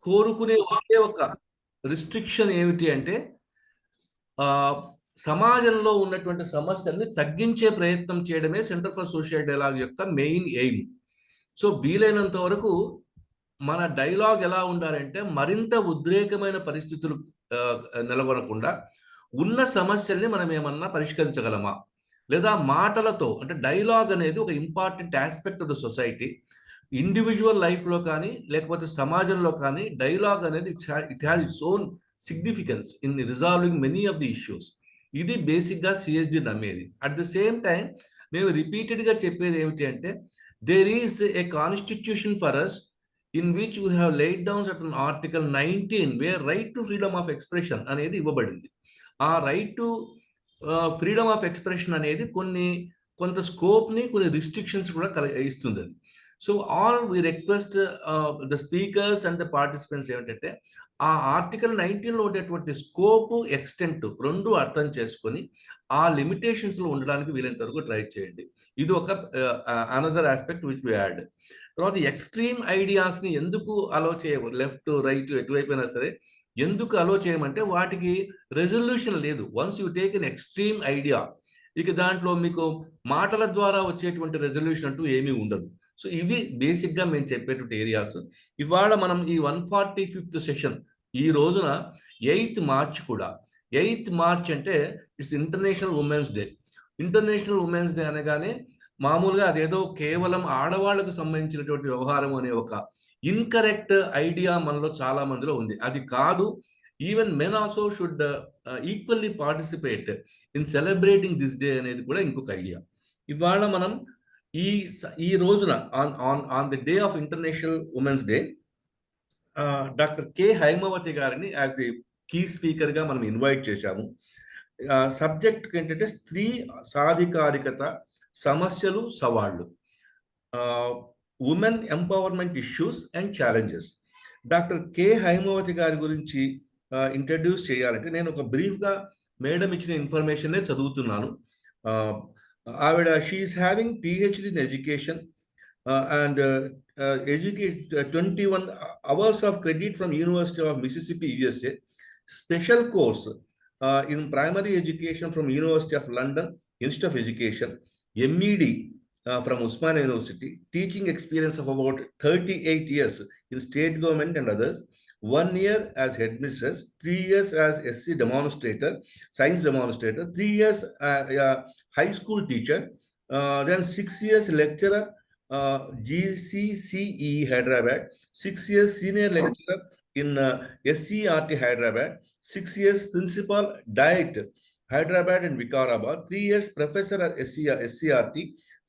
కోరుకునే ఒకే ఒక రిస్ట్రిక్షన్ ఏమిటి అంటే సమాజంలో ఉన్నటువంటి సమస్యల్ని తగ్గించే ప్రయత్నం చేయడమే సెంటర్ ఫర్ సోషల్ డైలాగ్ యొక్క మెయిన్ ఎయిమ్. సో వీలైనంత వరకు మన డైలాగ్ ఎలా ఉండాలంటే మరింత ఉద్రేకమైన పరిస్థితులు నెలకొనకుండా ఉన్న సమస్యల్ని మనం ఏమన్నా పరిష్కరించగలమా, లేదా మాటలతో, అంటే డైలాగ్ అనేది ఒక important aspect of the society. Individual లైఫ్లో కానీ లేకపోతే సమాజంలో కానీ డైలాగ్ అనేది it has its own significance in resolving many of the issues. ఇది బేసిక్గా సిఎస్డి నమ్మేది. అట్ ద సేమ్ టైం మేము రిపీటెడ్గా చెప్పేది ఏమిటి అంటే there is a constitution for us in which we have laid down certain article 19 where right to freedom of expression అనేది ఇవ్వబడింది. ఆ right to freedom of expression అనేది కొంత స్కోప్ని, కొన్ని రిస్ట్రిక్షన్స్ కూడా ఇస్తుంది అది. So all we request the speakers and the participants ఏమిటంటే ఆ ఆర్టికల్ 19లో ఉండేటువంటి స్కోప్, ఎక్స్టెంట్ రెండు అర్థం చేసుకొని ఆ లిమిటేషన్స్లో ఉండడానికి వీలైనంత వరకు ట్రై చేయండి. ఇది ఒక another aspect which we add. తర్వాత ఎక్స్ట్రీమ్ ఐడియాస్ని ఎందుకు అలో చేయము, లెఫ్ట్ రైట్ ఎటువైపోయినా సరే ఎందుకు అలో చేయమంటే వాటికి రెజల్యూషన్ లేదు. Once you take an extreme idea, ఇక దాంట్లో మీకు మాటల ద్వారా వచ్చేటువంటి రెజల్యూషన్ అంటూ ఏమీ ఉండదు. సో ఇవి బేసిక్గా మేము చెప్పేటువంటి ఏరియాస్. ఇవాళ మనం ఈ 145th సెషన్ ఈ రోజున 8th మార్చ్ కూడా, 8th మార్చ్ అంటే it's international women's day. International women's day అనగానే మామూలుగా అదేదో కేవలం ఆడవాళ్లకు సంబంధించినటువంటి వ్యవహారం అనే ఒక ఇన్కరెక్ట్ ఐడియా మనలో చాలా మందిలో ఉంది. అది కాదు. Even men also should equally participate in celebrating this day అనేది కూడా ఇంకొక ఐడియా. ఇవాళ మనం ఈ రోజున on the day of international women's day doctor K Haimavathi గారిని యాజ్ ది కీ స్పీకర్గా మనం ఇన్వైట్ చేశాము. సబ్జెక్ట్ ఏంటంటే స్త్రీ సాధికారికత, సమస్యలు, సవాళ్ళు, women empowerment issues and challenges. Doctor K Haimavathi గారి గురించి ఇంట్రడ్యూస్ చేయాలంటే నేను ఒక బ్రీఫ్గా మేడం ఇచ్చిన ఇన్ఫర్మేషన్నే చదువుతున్నాను. ఆవిడ she is having PhD in education and education 21 hours of credit from University of Mississippi, USA. Special course in primary education from University of London Institute of Education. MED from Usmania University. Teaching experience of about 38 years in state government and others. 1 year as headmistress, 3 years as SC demonstrator, science demonstrator, 3 years high school teacher, then 6 years lecturer, GCCE Hyderabad, 6 years senior lecturer in SCRT Hyderabad, 6 years principal diet Hyderabad and Vikarabad, 3 years professor at SCRT,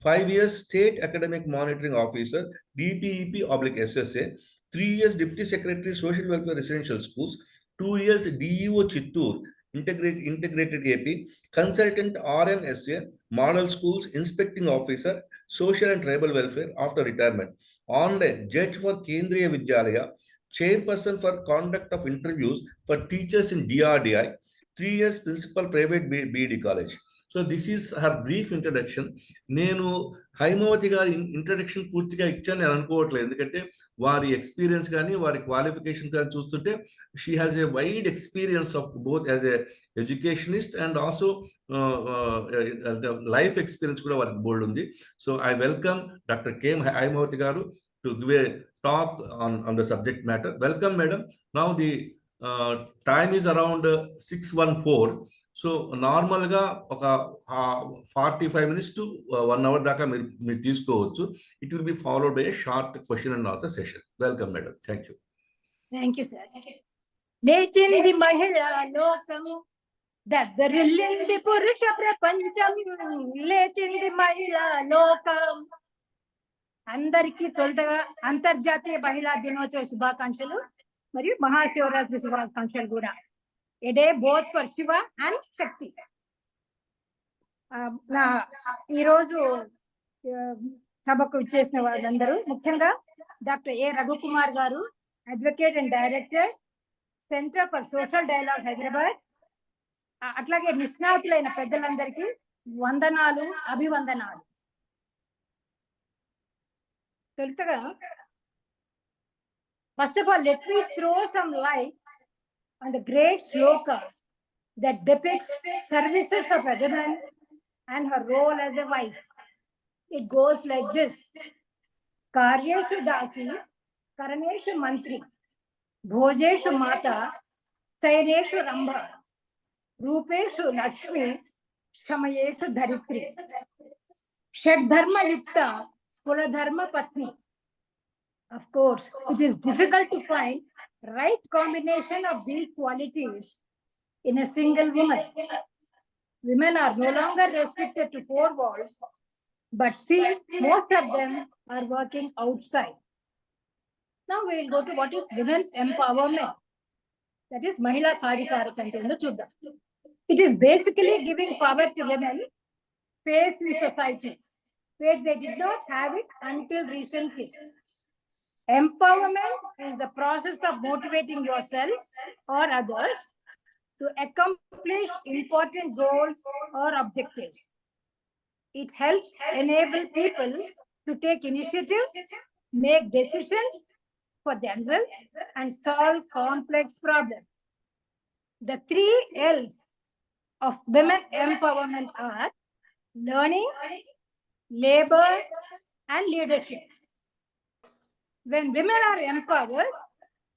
5 years state academic monitoring officer DPEP/SSA, 3 years deputy secretary social welfare residential schools, 2 years DEO Chittoor integrated AP, consultant RMSA model schools inspecting officer social and tribal welfare after retirement, online judge for Kendriya Vidyalaya, chairperson for conduct of interviews for teachers in DRDI, 3 years principal private BED college. So this is her brief introduction. నేను హైమవతి గారి introduction పూర్తిగా ఇచ్చాను నేను అనుకోవట్లేదు, ఎందుకంటే వారి experience కానీ వారి క్వాలిఫికేషన్ కానీ చూస్తుంటే she has a wide experience of both as a educationist and also life experience కూడా వారికి బోల్డ్ ఉంది. So I welcome doctor K Haimavathi garu to give a talk on the subject matter. Welcome madam. Now the time is around 6:14. So నార్మల్గా ఒక 45 minutes to 1 hour దాకా మీరు తీసుకోవచ్చు. It will be followed by A short question and answer session. Welcome madam. Thank you. Thank you sir. లేచింది మహిళా లోకము, దద్దరిల్లింది పురుష ప్రపంచం, లేచింది మహిళా లోకం. అందరికీ తొలుతగా అంతర్జాతీయ మహిళా దినోత్సవ శుభాకాంక్షలు మరియు మహాశివరాత్రి శుభాకాంక్షలు కూడా. A day both for Shiva and Shakti. ఈరోజు సభకు ఇచ్చేసిన వాళ్ళందరూ, ముఖ్యంగా డాక్టర్ ఏ రఘుకుమార్ గారు, advocate and director centre for social dialogue Hyderabad, అట్లాగే నిష్ణాతులైన పెద్దలందరికీ వందనాలు, అభివందనాలు. తొలుతగా First of all, let me throw some light on the great sloka that depicts services of a woman and her role as a wife. It goes like this. Karyeshu dasi, karaneshu mantri, bhojeshu mata, sayaneshu rambha, rupeshu lakshmi, shamayeshu dharitri. Shed dharma yukta, kula dharma patni. Of course, it is difficult to find right combination of these qualities in a single woman. Women are no longer restricted to four walls, but see, most of them are working outside. Now we will go to what is women's empowerment. That is Mahila Sadhikarak ante undu chuddam. It is basically giving power to women face in society where they did not have it until recently. Empowerment is the process of motivating yourself or others to accomplish important goals or objectives. It helps enable people to take initiative, make decisions for themselves, and solve complex problems. The 3 L's of women empowerment are learning, labor, and leadership. When women are empowered,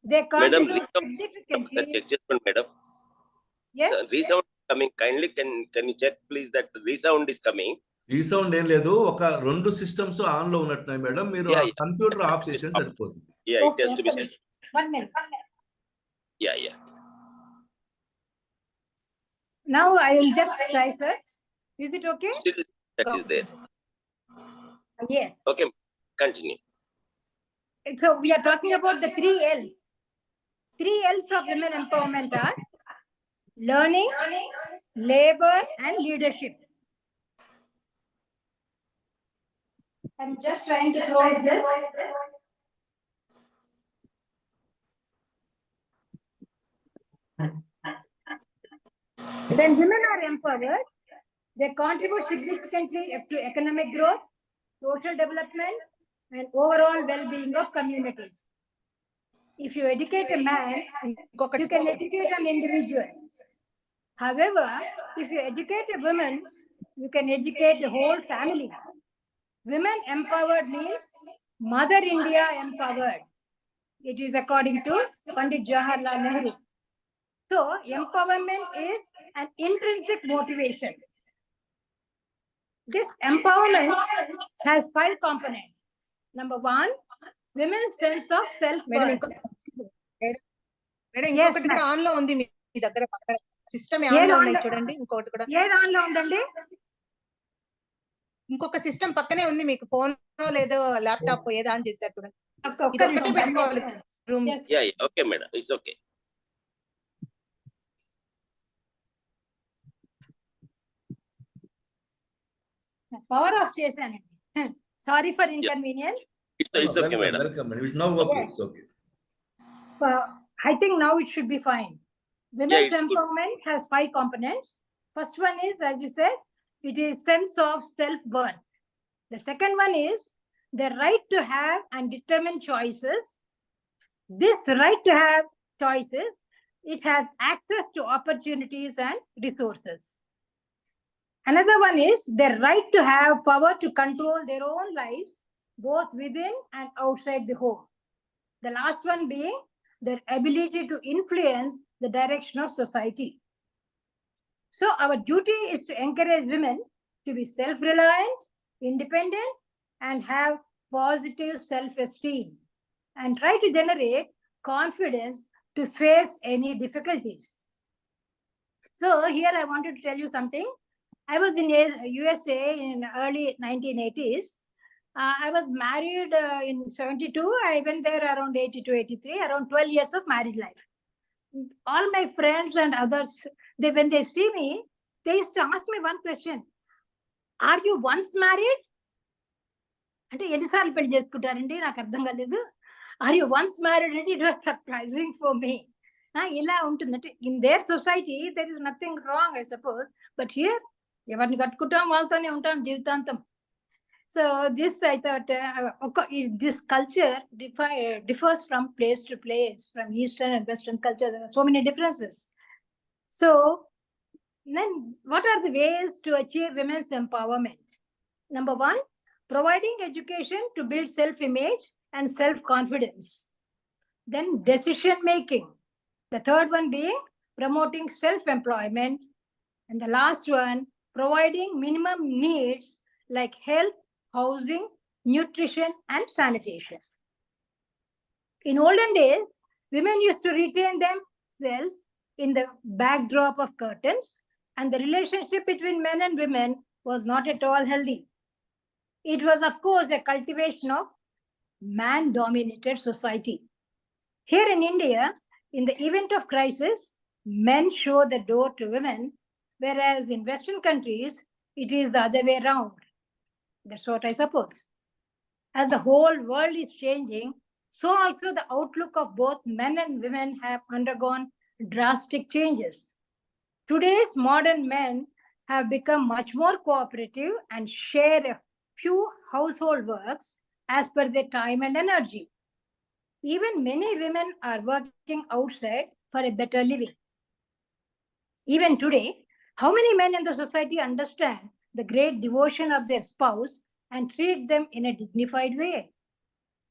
they Madam, contribute significantly. adjustment, madam. Yes, So, resound is coming. Kindly, can you check, please, that resound is coming? ఈ sound ఏం లేదు, ఒక 2 systems on లో ఉన్నట్టున్నాయి madam. మీరు Yeah, yeah. Computer of చేసేది సరిపోతుంది. Yeah, Okay, it has to be okay. said. 1 minute. Yeah. Now I will just try, sir. Is it okay? Still, that is there. Yes. Okay, continue. So we are talking about the 3 L's. 3 L's of women empowerment are learning, labor, and leadership. I'm just trying to throw this. When women are empowered, they contribute significantly to economic growth, social development, and overall well-being of communities. If you educate a man, you can educate an individual. However, if you educate a woman, you can educate the whole family. Women empowered means Mother India empowered. It is according to Pandit Jawaharlal Nehru. So, empowerment is an intrinsic motivation. This empowerment has 5 components. Number 1, women's sense of self-worth. Madam ఇంకొకటి కూడా on లో ఉంది మీ దగ్గర system on లో ఉన్నాయి చూడండి. ఇంకొకటి కూడా ఏది ఆన్ లో ఉందండి? ఇంకొక సిస్టమ్ పక్కనే ఉంది. మీకు ఫోన్ లేదో ల్యాప్టాప్ ఏదో ఆన్ చేశారు చూడండి. ఒక్క ఇది ఒక్కటే పెట్టుకోవాలి room. Yeah. Okay, madam. It's okay. Power off చేశానండి. Sorry for inconvenience. It's okay, madam. Welcome, madam. It's now okay. It's okay. I think now it should be fine. Women's it's good. empowerment has 5 components. First one is, as you said, it is sense of self-worth. The second one is the right to have and determine choices. This right to have choices, it has access to opportunities and resources. Another one is their right to have power to control their own lives, both within and outside the home. The last one being their ability to influence the direction of society. So our duty is to encourage women to be self-reliant, independent, and have positive self-esteem, and try to generate confidence to face any difficulties. So here I wanted to tell you something. I was in USA in early 1980s. I was married in 72. I went there around 82, 83, around 12 years of married life. All my friends and others, when they see me, they used to ask me one question. Are you once married? అంటే ఎన్నిసార్లు పెళ్లి చేసుకుంటారండి, నాకు అర్థం కాలేదు. Are you once married అంటే it was surprising for me. ఇలా ఉంటుందంటే in there society there is nothing wrong I suppose, but here ఎవరిని కట్టుకుంటాం వాళ్ళతోనే ఉంటాం జీవితాంతం. So this I thought this culture differs from place to place, from Eastern and Western culture. There are so many differences. So then, what are the ways to achieve women's empowerment? Number one, providing education to build self-image and self-confidence. Then decision making. The third one being promoting self-employment. And the last one, providing minimum needs like health, housing, nutrition, and sanitation. In olden days, women used to retain themselves in the backdrop of curtains, and the relationship between men and women was not at all healthy. It was, of course, a cultivation of man-dominated society. Here in India, in the event of crisis, men show the door to women, whereas in Western countries, it is the other way around. That's what I suppose. As the whole world is changing, so also the outlook of both men and women have undergone drastic changes. Today's modern men have become much more cooperative and share a few household works as per their time and energy. Even many women are working outside for a better living. Even today, how many men in the society understand the great devotion of their spouse and treat them in a dignified way?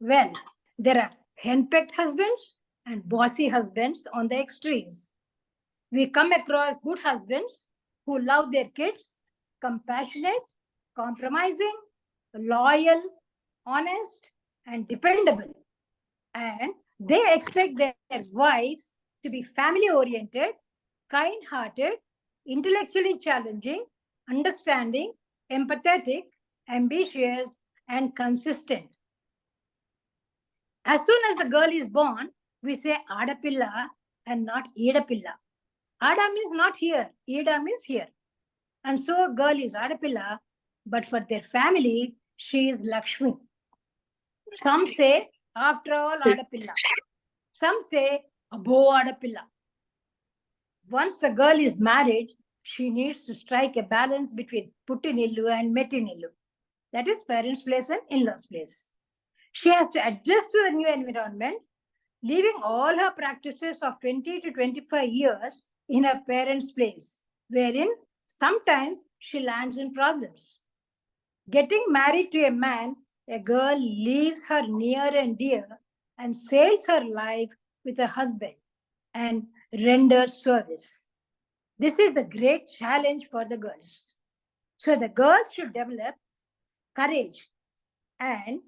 Well, there are henpecked husbands and bossy husbands on the extremes. We come across good husbands who love their kids, compassionate, compromising, loyal, honest, and dependable. And they expect their wives to be family-oriented, kind-hearted, intellectually challenging, understanding, empathetic, ambitious, and consistent. As soon as the girl is born, we say Adapilla and not Edapilla. Adam is not here, Edam is here. And so girl is Adapilla, but for their family, she is Lakshmi. Some say, after all, Adapilla. Some say, above Adapilla. Once the girl is married, she needs to strike a balance between Puttinillu and Mettinillu. That is parents' place and in-laws' place. She has to adjust to the new environment, leaving all her practices of 20 to 25 years in her parents' place, wherein sometimes she lands in problems. Getting married to a man, a girl leaves her near and dear and sails her life with her husband and renders service. This is the great challenge for the girls. So the girls should develop courage and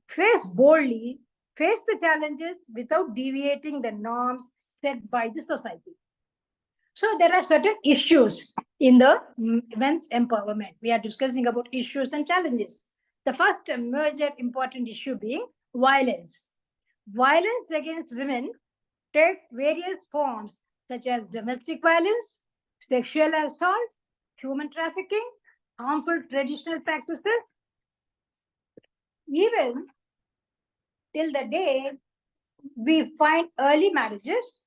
face boldly, face the challenges without deviating the norms set by the society. So there are certain issues in the women's empowerment. We are discussing about issues and challenges. The first major important issue being violence. Violence against women take various forms such as domestic violence, sexual assault, human trafficking, harmful traditional practices. Even till the day we find early marriages,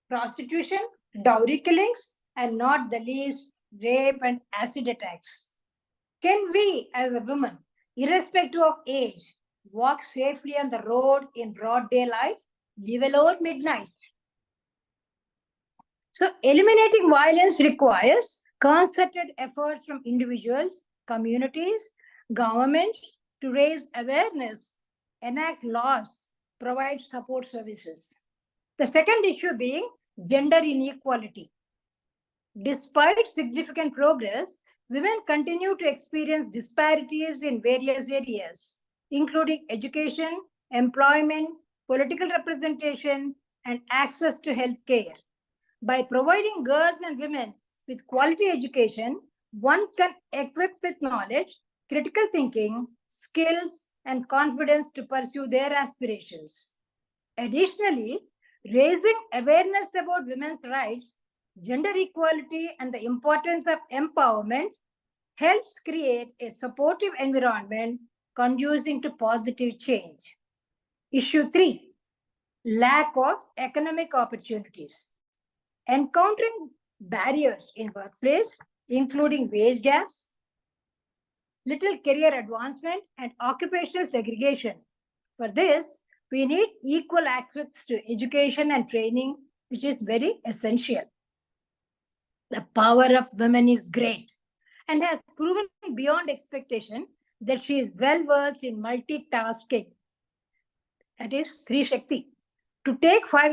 prostitution, dowry killings, and not the least, rape and acid attacks. Can we, as a woman, irrespective of age, walk safely on the road in broad daylight, live alone midnight? So eliminating violence requires concerted efforts from individuals, communities, governments to raise awareness, enact laws, provide support services. The second issue being gender inequality. Despite significant progress, women continue to experience disparities in various areas, including education, employment, political representation, and access to health care. By providing girls and women with quality education, one can equip with knowledge, critical thinking, skills, and confidence to pursue their aspirations. Additionally, raising awareness about women's rights, gender equality, and the importance of empowerment helps create a supportive environment conducive to positive change. Issue 3, lack of economic opportunities. Encountering barriers in workplace, including wage gaps, little career advancement, and occupational segregation. For this, we need equal access to education and training, which is very essential. The power of women is great and has proven beyond expectation that she is well versed in multitasking. That is Sri Shakti. To take five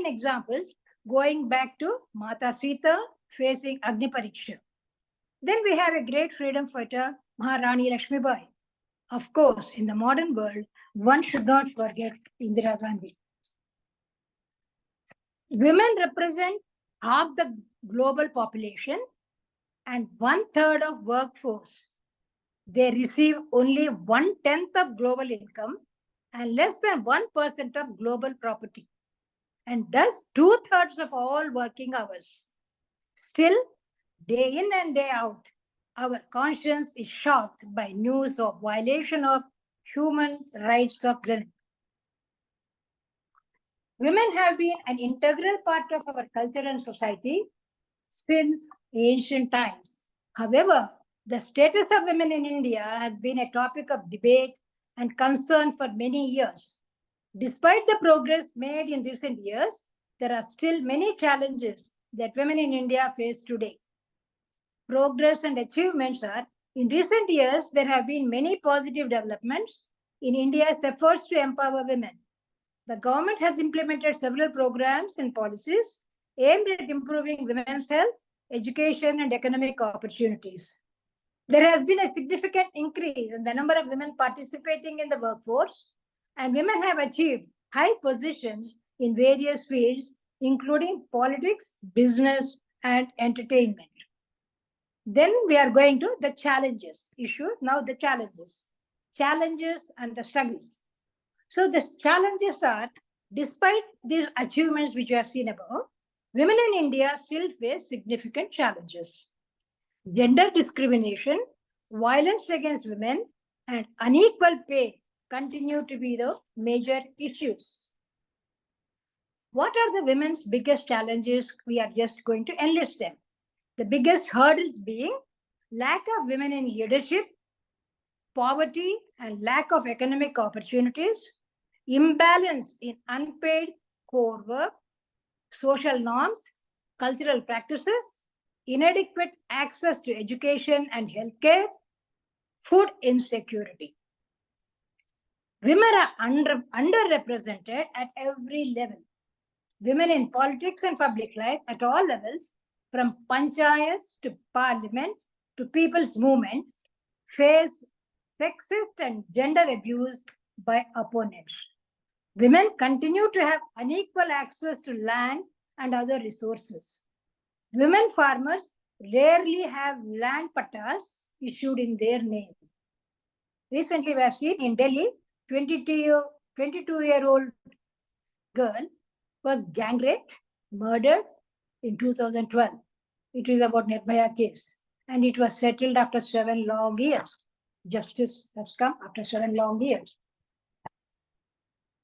examples, going back to Mata Sita facing Agni Pariksha. Then we have a great freedom fighter, Maharani Lakshmibai. Of course, in the modern world, one should not forget Indira Gandhi. Women represent half the global population and 1/3 of workforce. They receive only 1/10 of global income and less than 1% of global property, and thus 2/3 of all working hours. Still, day in and day out, our conscience is shocked by news of violation of human rights of women. Women have been an integral part of our culture and society since ancient times. However, the status of women in India has been a topic of debate and concern for many years. Despite the progress made in recent years, there are still many challenges that women in India face today. Progress and achievements are, in recent years, there have been many positive developments in India's efforts to empower women. The government has implemented several programs and policies aimed at improving women's health, education, and economic opportunities. There has been a significant increase in the number of women participating in the workforce, and women have achieved high positions in various fields, including politics, business, and entertainment. Then we are going to the challenges issue. Now the challenges and the struggles. So the challenges are, despite these achievements which you have seen above, women in India still face significant challenges. Gender discrimination, violence against women, and unequal pay continue to be the major issues. What are the women's biggest challenges? We are just going to enlist them. The biggest hurdles being lack of women in leadership, poverty and lack of economic opportunities, imbalance in unpaid core work, social norms, cultural practices, inadequate access to education and healthcare, food insecurity. Women are underrepresented at every level. Women in politics and public life at all levels, from panchayats to parliament to people's movement, face sexist and gender abuse by opponents. Women continue to have unequal access to land and other resources. Women farmers rarely have land pattas issued in their name. Recently, we have seen in Delhi, 22-year-old girl was gang raped, murdered in 2012. It is about Nirbhaya case, and it was settled after 7 long years. Justice has come after 7 long years.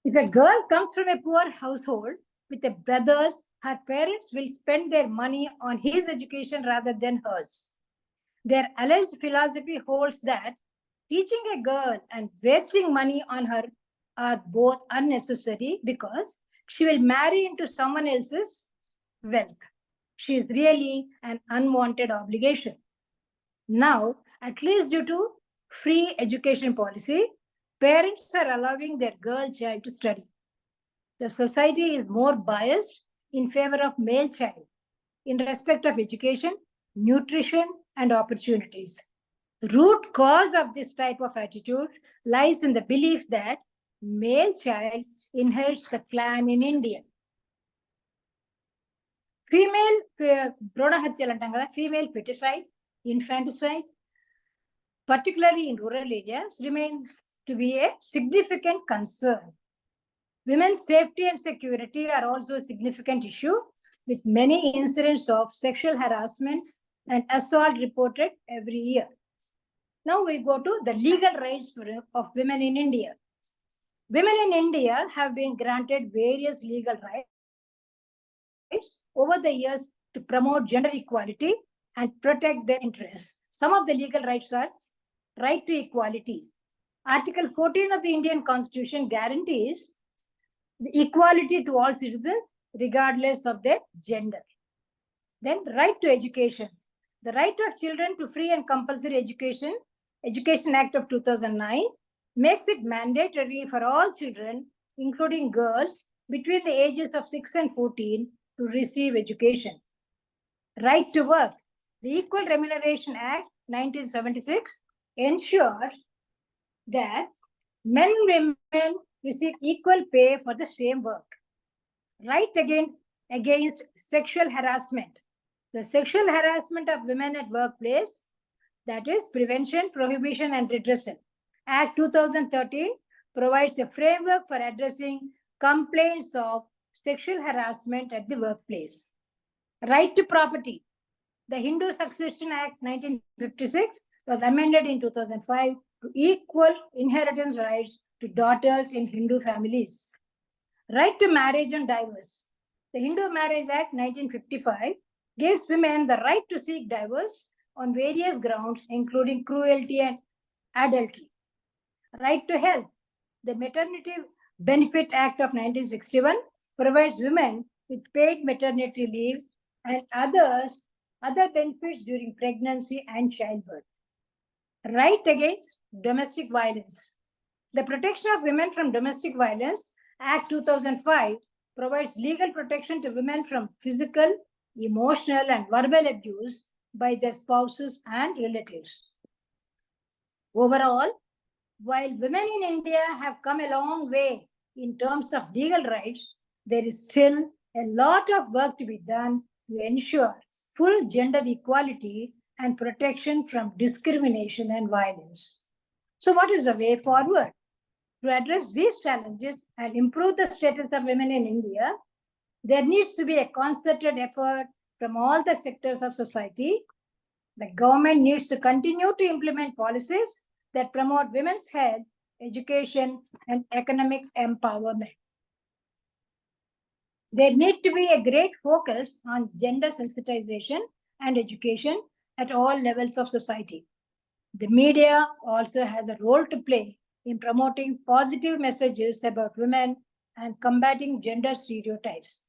If a girl comes from a poor household with a brothers, her parents will spend their money on his education rather than hers. Their alleged philosophy holds that teaching a girl and wasting money on her are both unnecessary because she will marry into someone else's wealth. She is really an unwanted obligation. Now, at least due to free education policy, parents are allowing their girl child to study. The society is more biased in favor of male child in respect of education, nutrition, and opportunities. The root cause of this type of attitude lies in the belief that male child inherits the clan in India. Female female feticide, infanticide, particularly in rural areas, remains to be a significant concern. Women's safety and security are also a significant issue, with many incidents of sexual harassment and assault reported every year. Now we go to the legal rights of women in India. Women in India have been granted various legal rights over the years to promote gender equality and protect their interests. Some of the legal rights are right to equality. Article 14 of the Indian Constitution guarantees the equality to all citizens regardless of their gender. Then right to education. The right of children to free and compulsory education, Education Act of 2009, makes it mandatory for all children, including girls, between the ages of 6 and 14 to receive education. Right to work. The Equal Remuneration Act 1976 ensures that men and women receive equal pay for the same work. Right against sexual harassment. The sexual harassment of women at workplace, that is Prevention, Prohibition and Redressal. Act 2013 provides a framework for addressing complaints of sexual harassment at the workplace. Right to property. The Hindu Succession Act 1956 was amended in 2005 to equal inheritance rights to daughters in Hindu families. Right to marriage and divorce. The Hindu Marriage Act 1955 gives women the right to seek divorce on various grounds, including cruelty and adultery. Right to health. The Maternity Benefit Act of 1961 provides women with paid maternity leave and other benefits during pregnancy and childbirth. Right against domestic violence. The Protection of Women from Domestic Violence Act 2005 provides legal protection to women from physical, emotional, and verbal abuse by their spouses and relatives. Overall, while women in India have come a long way in terms of legal rights, there is still a lot of work to be done to ensure full gender equality and protection from discrimination and violence. So what is the way forward? To address these challenges and improve the status of women in India, there needs to be a concerted effort from all the sectors of society. The government needs to continue to implement policies that promote women's health, education, and economic empowerment. There needs to be a great focus on gender sensitization and education at all levels of society. The media also has a role to play in promoting positive messages about women and combating gender stereotypes.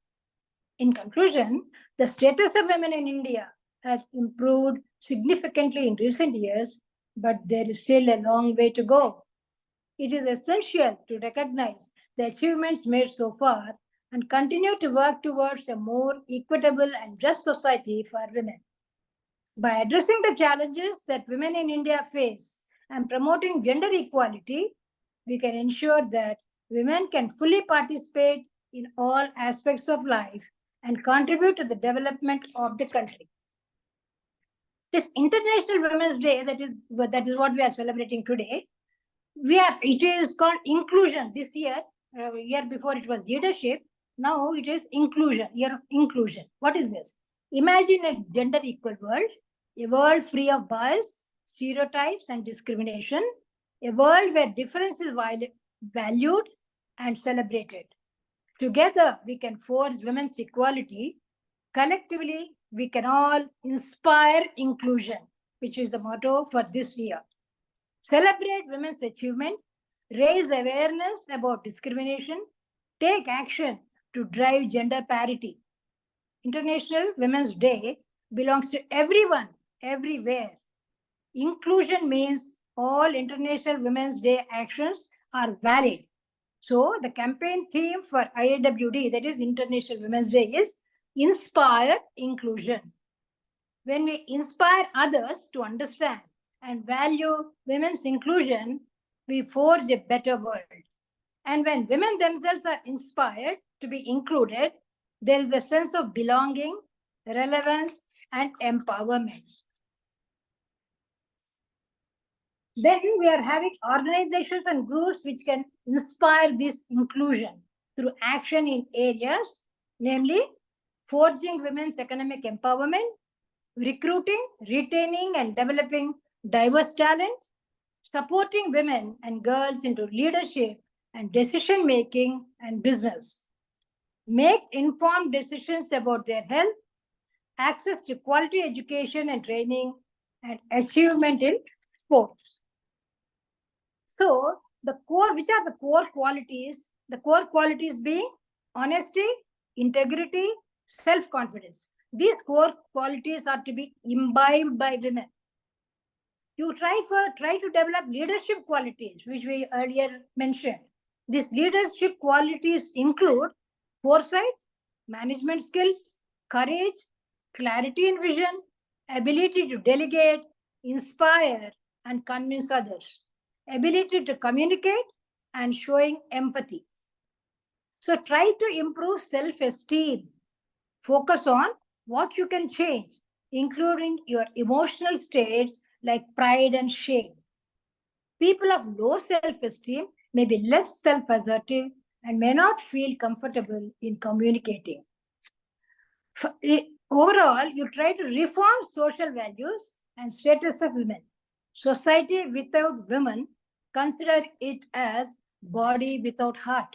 In conclusion, the status of women in India has improved significantly in recent years, but there is still a long way to go. It is essential to recognize the achievements made so far and continue to work towards a more equitable and just society for women. By addressing the challenges that women in India face and promoting gender equality, we can ensure that women can fully participate in all aspects of life and contribute to the development of the country. This International Women's Day, that is what we are celebrating today. It is called inclusion this year. Year before it was leadership. Now it is inclusion. Year of inclusion. What is this? Imagine a gender equal world, a world free of bias, stereotypes, and discrimination, a world where difference is valued and celebrated. Together, we can forge women's equality. Collectively, we can all inspire inclusion, which is the motto for this year. Celebrate women's achievement, raise awareness about discrimination, take action to drive gender parity. International Women's Day belongs to everyone, everywhere. Inclusion means all International Women's Day actions are valid. So the campaign theme for IAWD, that is International Women's Day, is Inspire Inclusion. When we inspire others to understand and value women's inclusion, we forge a better world. And when women themselves are inspired to be included, there is a sense of belonging, relevance, and empowerment. Then we are having organizations and groups which can inspire this inclusion through action in areas, namely forging women's economic empowerment, recruiting, retaining, and developing diverse talent, supporting women and girls into leadership and decision-making and business, make informed decisions about their health, access to quality education and training, and achievement in sports. So the core, which are the core qualities? The core qualities being honesty, integrity, self-confidence. These core qualities are to be imbibed by women. You try to develop leadership qualities, which we earlier mentioned. These leadership qualities include foresight, management skills, courage, clarity in vision, ability to delegate, inspire, and convince others, ability to communicate, and showing empathy. So try to improve self-esteem. Focus on what you can change, including your emotional states like pride and shame. People of low self-esteem may be less self-assertive and may not feel comfortable in communicating. Overall, you try to reform social values and status of women. Society without women, consider it as body without heart.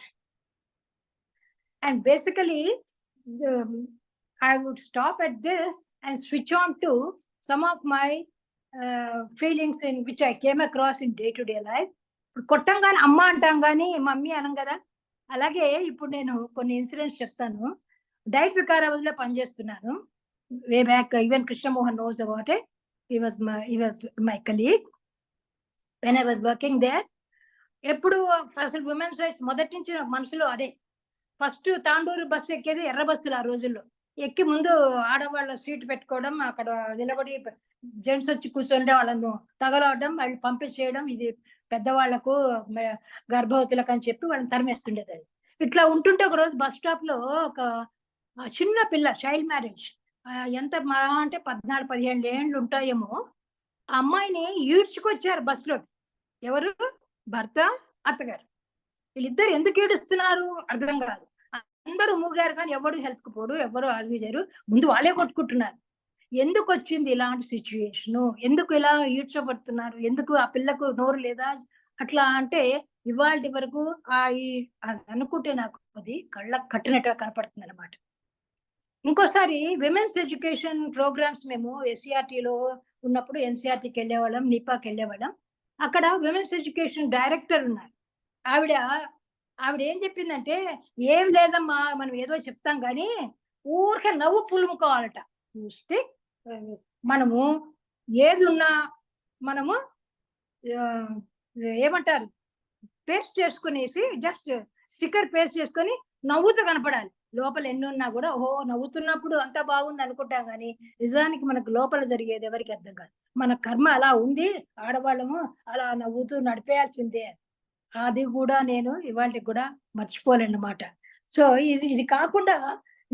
And basically, I would stop at this and switch on to some of my feelings in which I came across in day-to-day life. కొట్టంగానే అమ్మ అంటాం కానీ mummy అనం కదా. అలాగే ఇప్పుడు నేను కొన్ని incidents చెప్తాను. డైట్ వికారాబాద్లో పనిచేస్తున్నాను. Way back even Krishnamohan knows about it. he was my colleague when I was working there. ఎప్పుడు అసలు ఉమెన్స్ రైట్స్ మొదటి నుంచి నాకు మనసులో అదే. ఫస్ట్ తాండూరు బస్సు ఎక్కేది ఎర్ర బస్సులు ఆ రోజుల్లో. ఎక్కి ముందు ఆడవాళ్ళ సీట్ పెట్టుకోవడం, అక్కడ నిలబడి జెంట్స్ వచ్చి కూర్చుంటే వాళ్ళను తగలవడం, వాళ్ళు పంపించేయడం, ఇది పెద్దవాళ్లకు గర్భవతులకు అని చెప్పి వాళ్ళని తరిమేస్తుండేది. ఇట్లా ఉంటుంటే ఒక రోజు బస్ స్టాప్ లో ఒక చిన్న పిల్ల, చైల్డ్ మ్యారేజ్, ఎంత మా అంటే 14-15 ఏళ్ళు ఉంటాయేమో, ఆ అమ్మాయిని ఈడ్చుకొచ్చారు బస్సులో. ఎవరు? భర్త, అత్తగారు. వీళ్ళిద్దరు ఎందుకు ఏడుస్తున్నారు అర్థం కాదు. అందరూ మూగారు కానీ ఎవరు హెల్ప్ పోడు, ఎవరు ఆర్గ్యూ చేయరు. ముందు వాళ్ళే కొట్టుకుంటున్నారు. ఎందుకు వచ్చింది ఇలాంటి సిచ్యువేషన్? ఎందుకు ఇలా ఈడ్చబడుతున్నారు? ఎందుకు ఆ పిల్లకు నోరు లేదా? అట్లా అంటే ఇవాళ వరకు అనుకుంటే నాకు అది కళ్ళకు కట్టినట్టుగా కనపడుతుంది అనమాట. ఇంకోసారి విమెన్స్ ఎడ్యుకేషన్ ప్రోగ్రామ్స్ మేము ఎస్సీఆర్టీలో ఉన్నప్పుడు ఎన్సీఆర్టీకి వెళ్ళేవాళ్ళం, నిపాకి వెళ్ళేవాళ్ళం. అక్కడ విమెన్స్ ఎడ్యుకేషన్ డైరెక్టర్ ఉన్నారు. ఆవిడ ఏం చెప్పిందంటే, ఏం లేదమ్మా, మనం ఏదో చెప్తాం కానీ ఊరికే నవ్వు పులుముకోవాలట. చూస్తే మనము ఏది ఉన్నా మనము ఏమంటారు, పేస్ట్ చేసుకునేసి జస్ట్ స్టిక్కర్ పేస్ట్ చేసుకొని నవ్వుతూ కనపడాలి. లోపల ఎన్ని ఉన్నా కూడా ఓహో నవ్వుతున్నప్పుడు అంతా బాగుంది అనుకుంటాం కానీ నిజానికి మనకు లోపల జరిగేది ఎవరికి అర్థం కాదు. మన కర్మ అలా ఉంది, ఆడవాళ్ళము అలా నవ్వుతూ నడిపేయాల్సిందే. అది కూడా నేను ఇవాళకి కూడా మర్చిపోలేనమాట. సో ఇది కాకుండా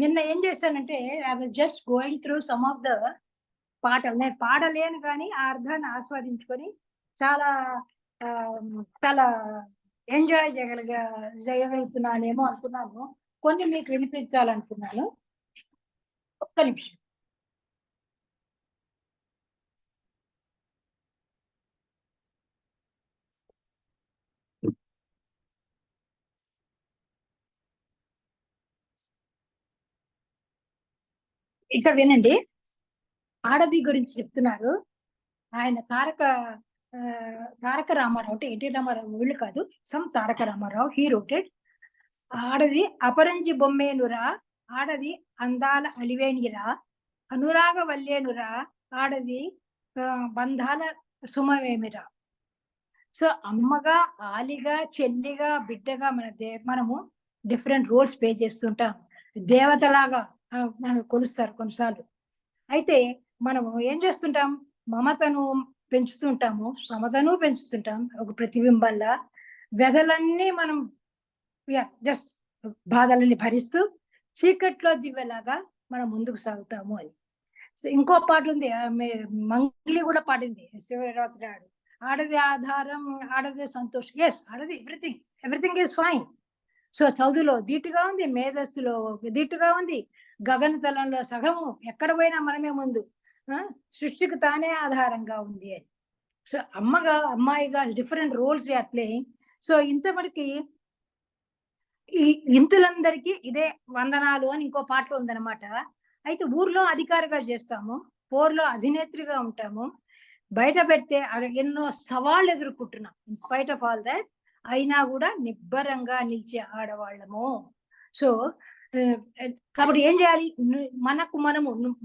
నిన్న ఏం చేశానంటే, I was just going through some of the పాటలు. నేను పాడలేను కానీ ఆ అర్థాన్ని ఆస్వాదించుకొని చాలా చాలా ఎంజాయ్ చేయగలుగుతున్నానేమో అనుకున్నాను. కొన్ని మీకు వినిపించాలనుకున్నాను. ఒక్క నిమిషం. ఇక్కడ వినండి. ఆడది గురించి చెప్తున్నారు. ఆయన తారక రామారావు, అంటే ఎన్టీ రామారావు వీళ్ళు కాదు, సమ్ తారక రామారావు, హీ రోటెడ్. ఆడది అపరంజి బొమ్మేనురా, ఆడది అందాల అలివేణిరా, అనురాగ వల్లేనురా, ఆడది బంధాల సుమవేమిరా. సో అమ్మగా, ఆలిగా, చెల్లిగా, బిడ్డగా మనము డిఫరెంట్ రోల్స్ ప్లే చేస్తుంటాం. దేవతలాగా మనం కొలుస్తారు కొన్నిసార్లు. అయితే మనము ఏం చేస్తుంటాం, మమతను పెంచుతుంటాము, సమతను పెంచుతుంటాం. ఒక ప్రతిబింబంలా వ్యధలన్నీ మనం జస్ట్ బాధలని భరిస్తూ చీకట్లో దివ్యలాగా మనం ముందుకు సాగుతాము అని. సో ఇంకో పాట ఉంది, మంగ్లీ కూడా పాడింది, శివరాత్రి నాడు. ఆడది ఆధారం, ఆడదే సంతోషం. ఎస్, ఆడది ఎవ్రీథింగ్ ఈజ్ ఫైన్. సో చదువులో ధీటుగా ఉంది, మేధస్సులో ధీటుగా ఉంది, గగనతలంలో సగము, ఎక్కడ పోయినా మనమే ముందు, సృష్టికి తానే ఆధారంగా ఉంది అని. సో అమ్మాయిగా different roles we are playing. So ఇంతవరకు ఈ ఇంతులందరికీ ఇదే వందనాలు అని ఇంకో పాటలో ఉందన్నమాట. అయితే ఊర్లో అధికారిగా చేస్తాము, పోర్లో అధినేత్రిగా ఉంటాము, బయట పెడితే ఎన్నో సవాళ్ళు ఎదుర్కొంటున్నాం. In spite of all that అయినా కూడా నిబ్బరంగా నిలిచే ఆడవాళ్ళము. సో కాబట్టి ఏం చేయాలి?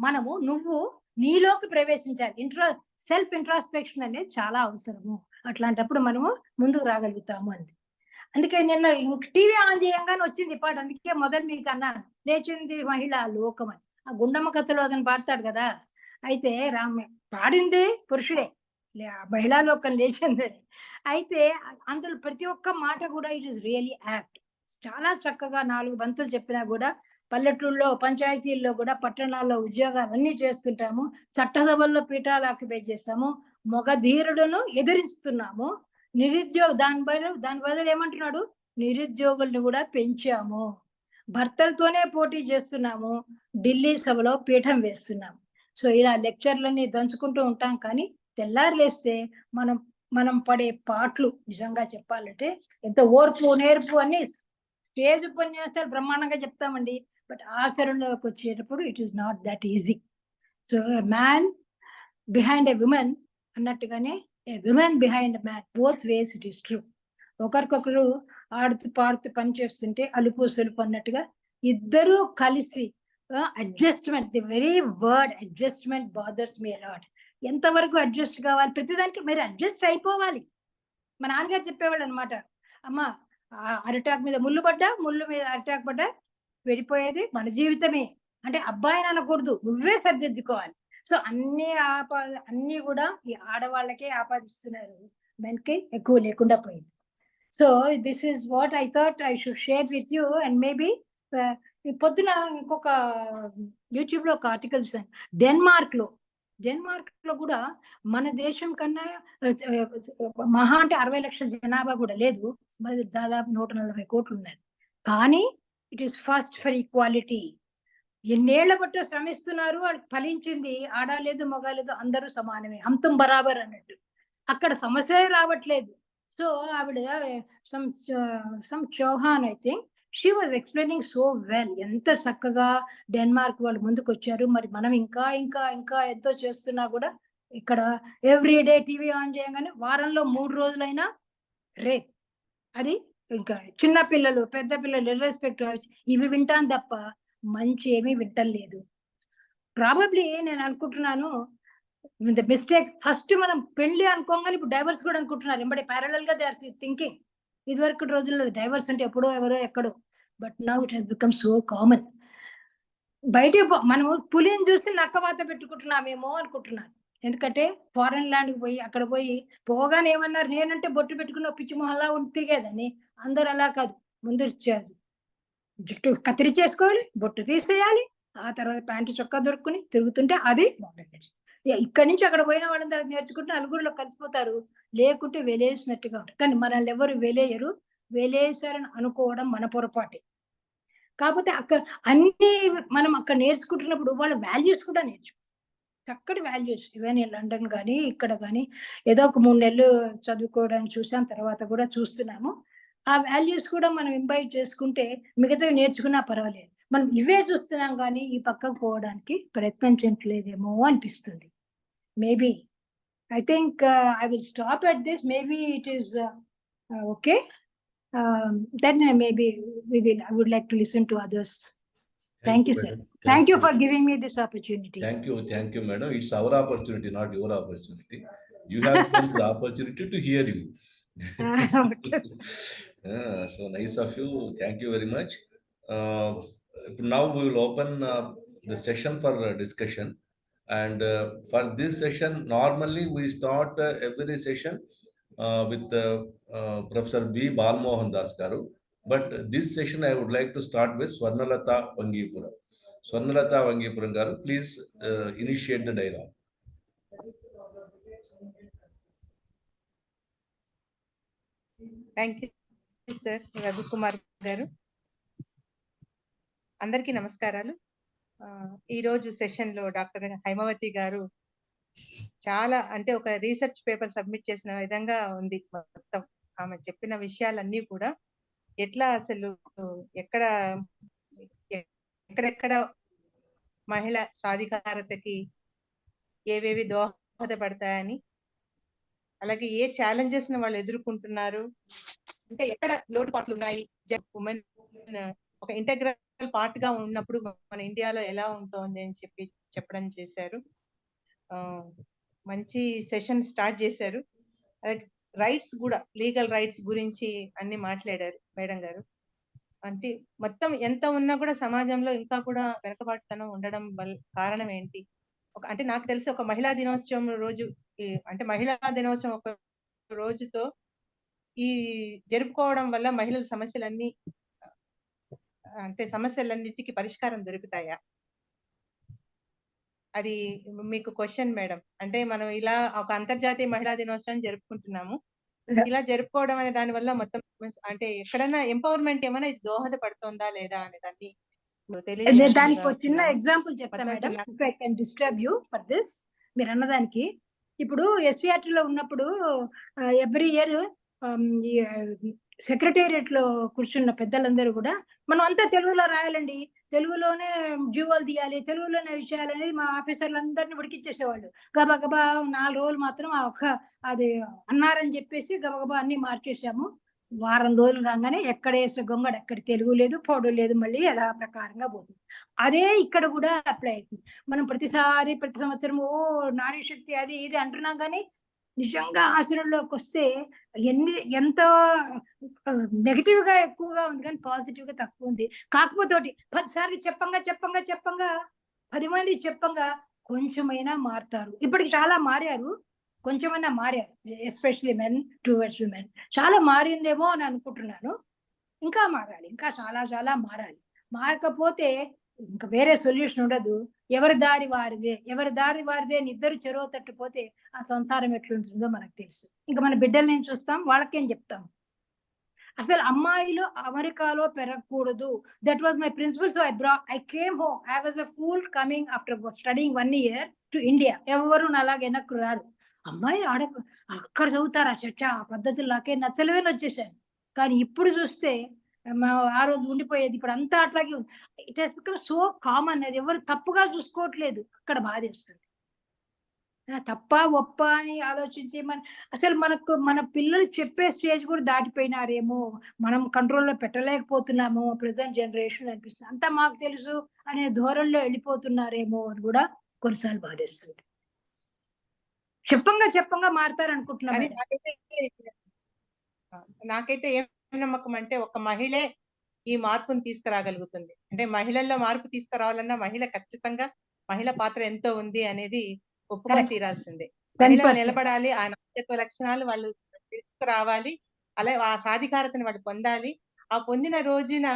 మనము నువ్వు నీలోకి ప్రవేశించాలి. సెల్ఫ్ ఇంట్రాస్పెక్షన్ అనేది చాలా అవసరము. అట్లాంటప్పుడు మనము ముందుకు రాగలుగుతాము అంది. అందుకే నిన్న టీవీ ఆన్ చేయంగానే వచ్చింది పాట. అందుకే మొదలు మీకు అన్నాను, లేచింది మహిళా లోకం అని. ఆ గుండమ్మ కథలో అతను పాడతాడు కదా. అయితే పాడింది పురుషుడే, మహిళా లోకం లేచిందని. అయితే అందులో ప్రతి ఒక్క మాట కూడా ఇట్ ఈస్ రియలీ యాప్ట్. చాలా చక్కగా 4 బంతులు చెప్పినా కూడా పల్లెటూళ్ళలో, పంచాయతీల్లో కూడా, పట్టణాల్లో ఉద్యోగాలు అన్ని చేస్తుంటాము. చట్టసభల్లో పీఠాలు ఆక్యుపై చేస్తాము. మొగధీరుడును ఎదిరిస్తున్నాము. దాని బదులు ఏమంటున్నాడు? నిరుద్యోగులను కూడా పెంచాము. భర్తలతోనే పోటీ చేస్తున్నాము. ఢిల్లీ సభలో పీఠం వేస్తున్నాము. సో ఇలా లెక్చర్లన్నీ దంచుకుంటూ ఉంటాం. కానీ తెల్లారులేస్తే మనం పడే పాటలు నిజంగా చెప్పాలంటే ఎంత ఓర్పు నేర్పు అన్ని స్టేజ్ ఉపన్యాసాలు బ్రహ్మాండంగా చెప్తామండి. బట్ ఆచరణలోకి వచ్చేటప్పుడు it is not that easy. So man behind a women అన్నట్టుగానే a women behind man, both ways it is true. ఒకరికొకరు ఆడుతూ పాడుతూ పని చేస్తుంటే అలుపు సొలుపు అన్నట్టుగా ఇద్దరూ కలిసి adjustment, the very word adjustment bothers me a lot. ఎంతవరకు అడ్జస్ట్ కావాలి? ప్రతిదానికి మీరు అడ్జస్ట్ అయిపోవాలి. మా నాన్నగారు చెప్పేవాళ్ళు అనమాట, అమ్మ అరిటాకు మీద ముళ్ళు పడ్డా, ముళ్ళు మీద అరిటాకు పడ్డా వెళ్ళిపోయేది మన జీవితమే. అంటే అబ్బాయిని అనకూడదు, నువ్వే సరిదిద్దుకోవాలి. సో అన్ని కూడా ఈ ఆడవాళ్ళకే ఆపాదిస్తున్నారు, మెన్కి ఎక్కువ లేకుండా పోయింది. So this is what I thought I should share with you. And maybe పొద్దున ఇంకొక యూట్యూబ్ లో ఒక ఆర్టికల్స్, డెన్మార్క్ లో కూడా మన దేశం కన్నా మహా అంటే 60 లక్షల జనాభా కూడా లేదు, మరి దాదాపు 140 కోట్లు ఉన్నారు. కానీ it is first for equality. ఎన్నేళ్ల బట్టి శ్రమిస్తున్నారు, వాళ్ళు ఫలించింది. ఆడలేదు మగలేదు అందరూ సమానమే, అంతం బరాబర్ అన్నట్టు. అక్కడ సమస్య రావట్లేదు. సో ఆవిడ సమ్ Chauhan I think she was explaining so well. ఎంత చక్కగా డెన్మార్క్ వాళ్ళు ముందుకు వచ్చారు. మరి మనం ఇంకా ఇంకా ఇంకా ఎంతో చేస్తున్నా కూడా ఇక్కడ ఎవ్రీడే టీవీ ఆన్ చేయగానే వారంలో 3 రోజులైనా రేప్, అది ఇంకా చిన్న పిల్లలు పెద్ద పిల్లలు ఇర్రెస్పెక్టివ్ ఇవి వింటాను తప్ప మంచి ఏమీ వింటలేదు. ప్రాబబ్లీ నేను అనుకుంటున్నాను ద మిస్టేక్, ఫస్ట్ మనం పెళ్లి అనుకోగానే ఇప్పుడు డైవర్స్ కూడా అనుకుంటున్నారు. ఎంబడి ప్యారలల్ గా దే ఆర్ థింకింగ్. ఇదివరకు రోజుల్లో డైవర్స్ అంటే ఎప్పుడో ఎవరో ఎక్కడో, but now it has become so common. బయట మనము పులిని చూసి నక్కవాత పెట్టుకుంటున్నామేమో అనుకుంటున్నాను. ఎందుకంటే ఫారెన్ ల్యాండ్ కి పోయి అక్కడ పోగానే ఏమన్నారు, నేనంటే బొట్టు పెట్టుకుని పిచ్చి మొహల్లా ఉండి తిరిగేదని. అందరు అలా కాదు, ముందు జుట్టు కత్తిరి చేసుకోవాలి, బొట్టు తీసేయాలి, ఆ తర్వాత ప్యాంటు చొక్కా దొరుకుని తిరుగుతుంటే అది మోడర్నిటీ. ఇక్కడి నుంచి అక్కడ పోయిన వాళ్ళని తర్వాత నేర్చుకుంటే నలుగురిలో కలిసిపోతారు, లేకుంటే వెలేసినట్టుగా ఉంటారు. కానీ మనల్ని ఎవరు వెలేయరు, వెలేశారని అనుకోవడం మన పొరపాటే. కాకపోతే అక్కడ అన్ని మనం అక్కడ నేర్చుకుంటున్నప్పుడు వాళ్ళ వాల్యూస్ కూడా చక్కటి వాల్యూస్. ఈవెన్ లండన్ కానీ ఇక్కడ కానీ ఏదో ఒక 3 నెలలు చదువుకోవడానికి చూసాం, తర్వాత కూడా చూస్తున్నాము. ఆ వాల్యూస్ కూడా మనం ఇంబైట్ చేసుకుంటే మిగతావి నేర్చుకున్నా పర్వాలేదు. మనం ఇవే చూస్తున్నాం కానీ ఈ పక్కకు పోవడానికి ప్రయత్నించట్లేదేమో అనిపిస్తుంది. Maybe I think I will stop at this. Maybe it is okay. Then maybe I would like to listen to others. Thank you, sir. Thank you for giving me this opportunity. Thank you, madam. It's our opportunity, not your opportunity. You have the opportunity to hear you. Okay. So nice of you. Thank you very much. Now we will open the session for discussion. And for this session, normally we start every session with Professor B. Balmohan Das Garu. But this session I would like to start with Swarnalatha Vangipuram. Swarnalatha Vangipuram Garu, please initiate the dialogue. Thank you sir Ravikumar గారు. అందరికీ నమస్కారాలు. ఈరోజు session లో doctor Haimavathi గారు చాలా అంటే ఒక research paper submit చేసిన విధంగా ఉంది. మొత్తం ఆమె చెప్పిన విషయాలన్నీ కూడా ఎట్లా అసలు ఎక్కడెక్కడ మహిళ సాధికారతకి ఏవేవి దోహదపడతాయని అలాగే ఏ ఛాలెంజెస్ ని వాళ్ళు ఎదుర్కొంటున్నారు, అంటే ఎక్కడ లోటుపాట్లు ఉన్నాయి, ఉమెన్ ఒక ఇంటెగ్రల్ పార్ట్ గా ఉన్నప్పుడు మన ఇండియాలో ఎలా ఉంటుంది అని చెప్పడం చేశారు. మంచి సెషన్ స్టార్ట్ చేశారు. రైట్స్ కూడా, లీగల్ రైట్స్ గురించి అన్ని మాట్లాడారు మేడం గారు. అంటే మొత్తం ఎంత ఉన్నా కూడా సమాజంలో ఇంకా కూడా వెనకబాటుతనం ఉండడం వల్ల కారణం ఏంటి? అంటే నాకు తెలిసి ఒక మహిళా దినోత్సవం రోజు, అంటే మహిళా దినోత్సవం ఒక రోజుతో ఈ జరుపుకోవడం వల్ల మహిళల సమస్యలన్నీ, అంటే సమస్యలన్నిటికీ పరిష్కారం దొరుకుతాయా? అది మీకు క్వశ్చన్ మేడం. అంటే మనం ఇలా ఒక అంతర్జాతీయ మహిళా దినోత్సవం జరుపుకుంటున్నాము. ఇలా జరుపుకోవడం అనే దాని వల్ల మొత్తం అంటే ఎక్కడైనా ఎంపవర్మెంట్ ఏమైనా ఇది దోహదపడుతుందా లేదా అనే దాన్ని దానికి ఒక చిన్న ఎగ్జాంపుల్ చెప్తా madam, if I can disturb you for this. మీరు అన్నదానికి ఇప్పుడు ఎస్విఆర్టీ లో ఉన్నప్పుడు ఎవ్రీ ఇయర్ సెక్రటేరియట్ లో కూర్చున్న పెద్దలందరూ కూడా మనం అంతా తెలుగులో రాయాలండి, తెలుగులోనే జీవోలు తీయాలి, తెలుగులోనే విషయాలు అనేది మా ఆఫీసర్లు అందరినీ ఉడికిచ్చేసేవాళ్ళు. గబా గబా 4 రోజులు మాత్రం ఆ ఒక్క అది అన్నారని చెప్పేసి గబగబా అన్ని మార్చేసాము. వారం రోజులు రాగానే ఎక్కడ వేసే గొంగడ ఎక్కడ తెలుగు లేదు, పొడు లేదు, మళ్ళీ యథా ప్రకారంగా పోతుంది. అదే ఇక్కడ కూడా అప్లై అవుతుంది. మనం ప్రతి సంవత్సరం నారీ శక్తి అది ఇది అంటున్నాం, కానీ నిజంగా ఆచరణలోకి వస్తే ఎంత నెగిటివ్ గా ఎక్కువగా ఉంది, కానీ పాజిటివ్ గా తక్కువ ఉంది. కాకపోతే 10 సార్లు చెప్పంగా 10 మంది చెప్పంగా కొంచెమైనా మారుతారు. ఇప్పటికి చాలా మారారు, కొంచెమైనా మారారు, ఎస్పెషల్లీ మెన్ టువర్డ్స్ విమెన్. చాలా మారిందేమో అని అనుకుంటున్నాను. ఇంకా మారాలి, ఇంకా చాలా మారాలి. మారకపోతే ఇంకా వేరే సొల్యూషన్ ఉండదు. ఎవరి దారి వారిదే అని ఇద్దరు చెరువు తట్టుపోతే ఆ సంసారం ఎట్లుంటుందో మనకు తెలుసు. ఇంకా మన బిడ్డల్ని ఏం చూస్తాం, వాళ్ళకేం చెప్తాం? అసలు అమ్మాయిలు అమెరికాలో పెరగకూడదు. That was my principle. So I came home. I was a fool coming after studying 1 year to India. ఎవరు అలాగే వెనక్కు రారు. అమ్మాయి అక్కడ చదువుతారా చర్చ, ఆ పద్ధతులు నాకే నచ్చలేదని వచ్చేసాను. కానీ ఇప్పుడు చూస్తే ఆ రోజు ఉండిపోయేది, ఇప్పుడు అంతా అట్లాగే ఉంది. It has become so common. అది ఎవరు తప్పుగా చూసుకోవట్లేదు, అక్కడ బాధేస్తుంది. తప్ప ఒప్ప అని ఆలోచించి అసలు మన పిల్లలు చెప్పే స్టేజ్ కూడా దాటిపోయినారేమో, మనం కంట్రోల్లో పెట్టలేకపోతున్నాము ప్రెసెంట్ జనరేషన్ అనిపిస్తుంది. అంతా మాకు తెలుసు అనే ధోరణిలో వెళ్ళిపోతున్నారేమో అని కూడా కొన్నిసార్లు బాధేస్తుంది. చెప్పంగా మారుతారనుకుంటున్నాం. నాకైతే ఏం నమ్మకం అంటే ఒక మహిళే ఈ మార్పును తీసుకురాగలుగుతుంది. అంటే మహిళల్లో మార్పు తీసుకురావాలన్నా మహిళ పాత్ర ఎంతో ఉంది అనేది ఒప్పుకొని తీరాల్సిందే. మహిళలు నిలబడాలి, ఆ నాయకత్వ లక్షణాలు వాళ్ళు తీసుకురావాలి, అలాగే ఆ సాధికారతను వాళ్ళు పొందాలి. ఆ పొందిన రోజున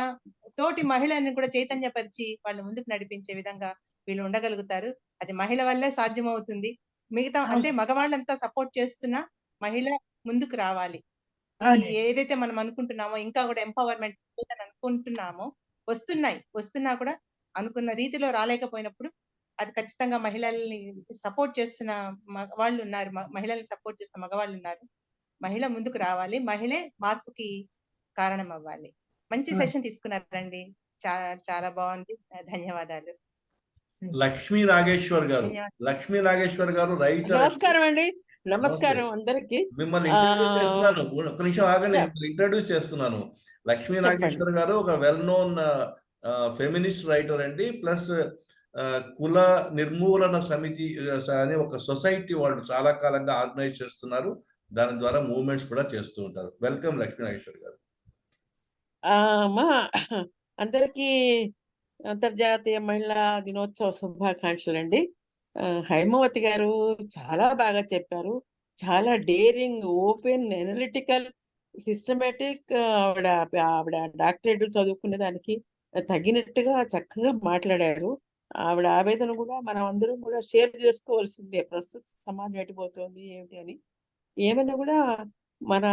తోటి మహిళలను కూడా చైతన్యపరిచి వాళ్ళు ముందుకు నడిపించే విధంగా వీళ్ళు ఉండగలుగుతారు. అది మహిళ వల్లే సాధ్యమవుతుంది. మిగతా అంటే మగవాళ్ళంతా సపోర్ట్ చేస్తున్నా మహిళ ముందుకు రావాలి. ఏదైతే మనం అనుకుంటున్నామో ఇంకా కూడా ఎంపవర్మెంట్ అనుకుంటున్నామో వస్తున్నా కూడా అనుకున్న రీతిలో రాలేకపోయినప్పుడు అది ఖచ్చితంగా మహిళల్ని సపోర్ట్ చేస్తున్న మగవాళ్ళు ఉన్నారు, మహిళల్ని సపోర్ట్ చేస్తున్న మగవాళ్ళు ఉన్నారు. మహిళ ముందుకు రావాలి, మహిళే మార్పుకి కారణం అవ్వాలి. మంచి సెషన్ తీసుకున్నారండి, చాలా బాగుంది. ధన్యవాదాలు. లక్ష్మీ నాగేశ్వర్ గారు రైటర్. నమస్కారం అండి. నమస్కారం అందరికి. మిమ్మల్ని ఇంట్రడ్యూస్ చేస్తున్నాను, ఒక నిమిషం ఆగండి. ఇంట్రడ్యూస్ చేస్తున్నాను. లక్ష్మీ నాగేశ్వర్ గారు ఒక వెల్ నోన్ ఫెమినిస్ట్ రైటర్ అండి. ప్లస్ కుల నిర్మూలన సమితి అని ఒక సొసైటీ వాళ్ళు చాలా కాలంగా ఆర్గనైజ్ చేస్తున్నారు. దాని ద్వారా మూవ్మెంట్స్ కూడా చేస్తూ ఉంటారు. వెల్కమ్ లక్ష్మీ నాగేశ్వర్ గారు. మా అందరికీ అంతర్జాతీయ మహిళా దినోత్సవ శుభాకాంక్షలు అండి. హైమవతి గారు చాలా బాగా చెప్పారు. చాలా డేరింగ్, ఓపెన్, ఎనలిటికల్, సిస్టమేటిక్. ఆవిడ డాక్టరేట్ చదువుకునే దానికి తగినట్టుగా చక్కగా మాట్లాడారు. ఆవిడ ఆవేదన కూడా మనం అందరం కూడా షేర్ చేసుకోవాల్సిందే. ప్రస్తుత సమాజం ఎటుపోతుంది ఏమిటి అని. ఏమైనా కూడా మన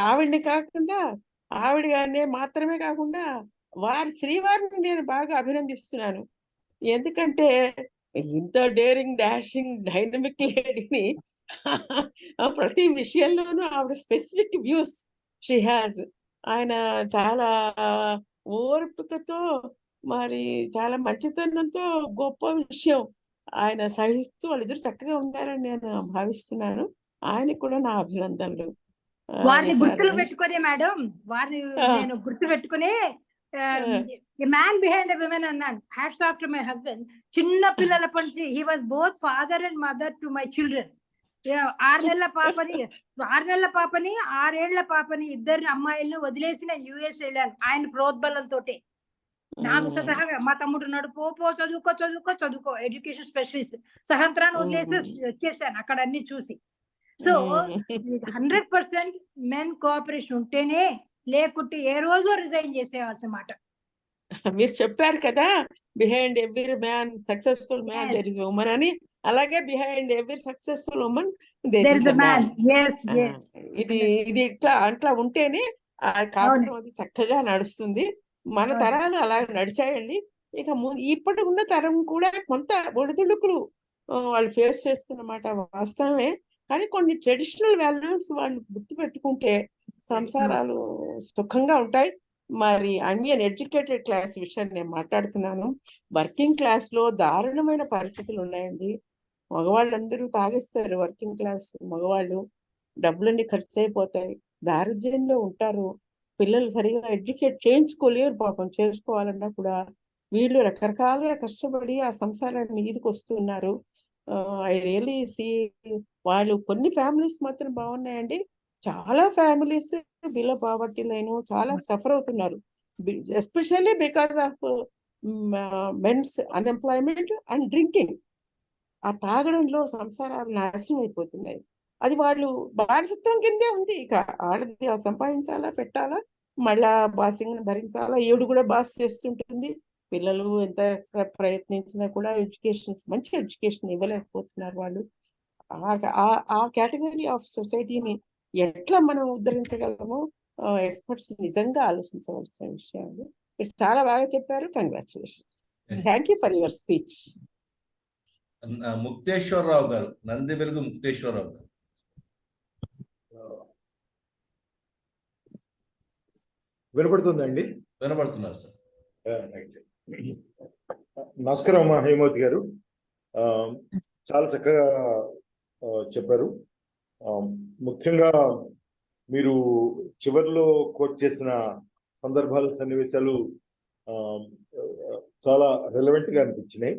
ఆవిడని కాకుండా, ఆవిడ మాత్రమే కాకుండా శ్రీవారిని నేను బాగా అభినందిస్తున్నాను. ఎందుకంటే ఇంత డేరింగ్, డాషింగ్, డైనమిక్ లేడీని ప్రతి విషయంలోనూ ఆవిడ స్పెసిఫిక్ వ్యూస్ షీ హ్యాస్. ఆయన చాలా ఓర్పుకతో, మరి చాలా మంచితనంతో, గొప్ప విషయం ఆయన సహిస్తూ వాళ్ళిద్దరు చక్కగా ఉండాలని నేను భావిస్తున్నాను. ఆయనకు కూడా నా అభినందనలు. వారిని ఇక గుర్తులు పెట్టుకునే మేడం, వారిని ఆ. నేను గుర్తు పెట్టుకుని మ్యాన్ బిహైండ్ ద విమెన్ అన్నాను. Hats off to my husband. చిన్న పిల్లల నుంచి he was both father and mother to my children. 6 నెలల పాపని 6 ఏళ్ల పాపని, ఇద్దరిని అమ్మాయిలను వదిలేసి నేను యుఎస్ వెళ్ళాను ఆయన ప్రోద్బలంతో. నాకు స్వతహాగా మా తమ్ముడు ఉన్నాడు, పో చదువుకో ఎడ్యుకేషన్ స్పెషలిస్ట్, సహంత్రాన్ని వదిలేసి వచ్చేసాను అక్కడ అన్ని చూసి. సో 100% మెన్ కోఆపరేషన్ ఉంటేనే, లేకుంటే ఏ రోజు రిజైన్ చేసేవాల్సిన మాట. మీరు చెప్పారు కదా, behind every man successful man there is women అని. అలాగే behind every successful women there There is is a a man. man. Yes, yes. ఇది అట్లా ఉంటేనే ఆ కాపురం అది చక్కగా నడుస్తుంది. మన అవును. తరాలు అలా నడిచాయండి. ఇక ఇప్పటి ఉన్న తరం కూడా కొంత ఒడిదుడుకులు వాళ్ళు ఫేస్ చేస్తున్నమాట వాస్తవమే. కానీ కొన్ని ట్రెడిషనల్ వాల్యూస్ వాళ్ళు గుర్తుపెట్టుకుంటే సంసారాలు సుఖంగా ఉంటాయి. మరి ఇండియన్ ఎడ్యుకేటెడ్ క్లాస్ విషయాన్ని నేను మాట్లాడుతున్నాను. వర్కింగ్ క్లాస్ లో దారుణమైన పరిస్థితులు ఉన్నాయండి. మగవాళ్ళందరూ తాగేస్తారు. వర్కింగ్ క్లాస్ మగవాళ్ళు డబ్బులన్నీ ఖర్చు అయిపోతాయి, దారిద్ర్యంలో ఉంటారు. పిల్లలు సరిగా ఎడ్యుకేట్ చేయించుకోలేరు పాపం. చేసుకోవాలన్నా కూడా వీళ్ళు రకరకాలుగా కష్టపడి ఆ సంసారాన్ని మీదకి వస్తున్నారు. ఐ రియలీ సీ వాళ్ళు కొన్ని ఫ్యామిలీస్ మాత్రం బాగున్నాయండి. చాలా ఫ్యామిలీస్ బిలో పావర్టీ లైన్ చాలా సఫర్ అవుతున్నారు, especially because of men's unemployment and drinking. ఆ తాగడంలో సంసారాలు నాశనం అయిపోతున్నాయి. అది వాళ్ళు బానిసత్వం కిందే ఉంది. ఇక ఆడది సంపాదించాలా, పెట్టాలా, మళ్ళా బాసింగ్ భరించాలా. ఈవిడ కూడా బాస్ చేస్తుంటుంది. పిల్లలు ఎంత ప్రయత్నించినా కూడా మంచి ఎడ్యుకేషన్ ఇవ్వలేకపోతున్నారు వాళ్ళు. ఆ కేటగిరీ ఆఫ్ సొసైటీని ఎట్లా మనం ఉద్ధరించగలమో ఎక్స్పర్ట్స్ నిజంగా ఆలోచించవలసిన విషయాలు. మీరు చాలా బాగా చెప్పారు. Congratulations. Thank you for your speech. Mukteswararao గారు, నంది వెలుగు ముక్తేశ్వరరావు గారు. వినపడుతుందండి? వినబడుతున్నారు సార్. నమస్కారం అమ్మా హేమవతి గారు, చాలా చక్కగా చెప్పారు. ముఖ్యంగా మీరు చివరిలో కోట్ చేసిన సందర్భాలు, సన్నివేశాలు చాలా రెలవెంట్ గా అనిపించినాయి.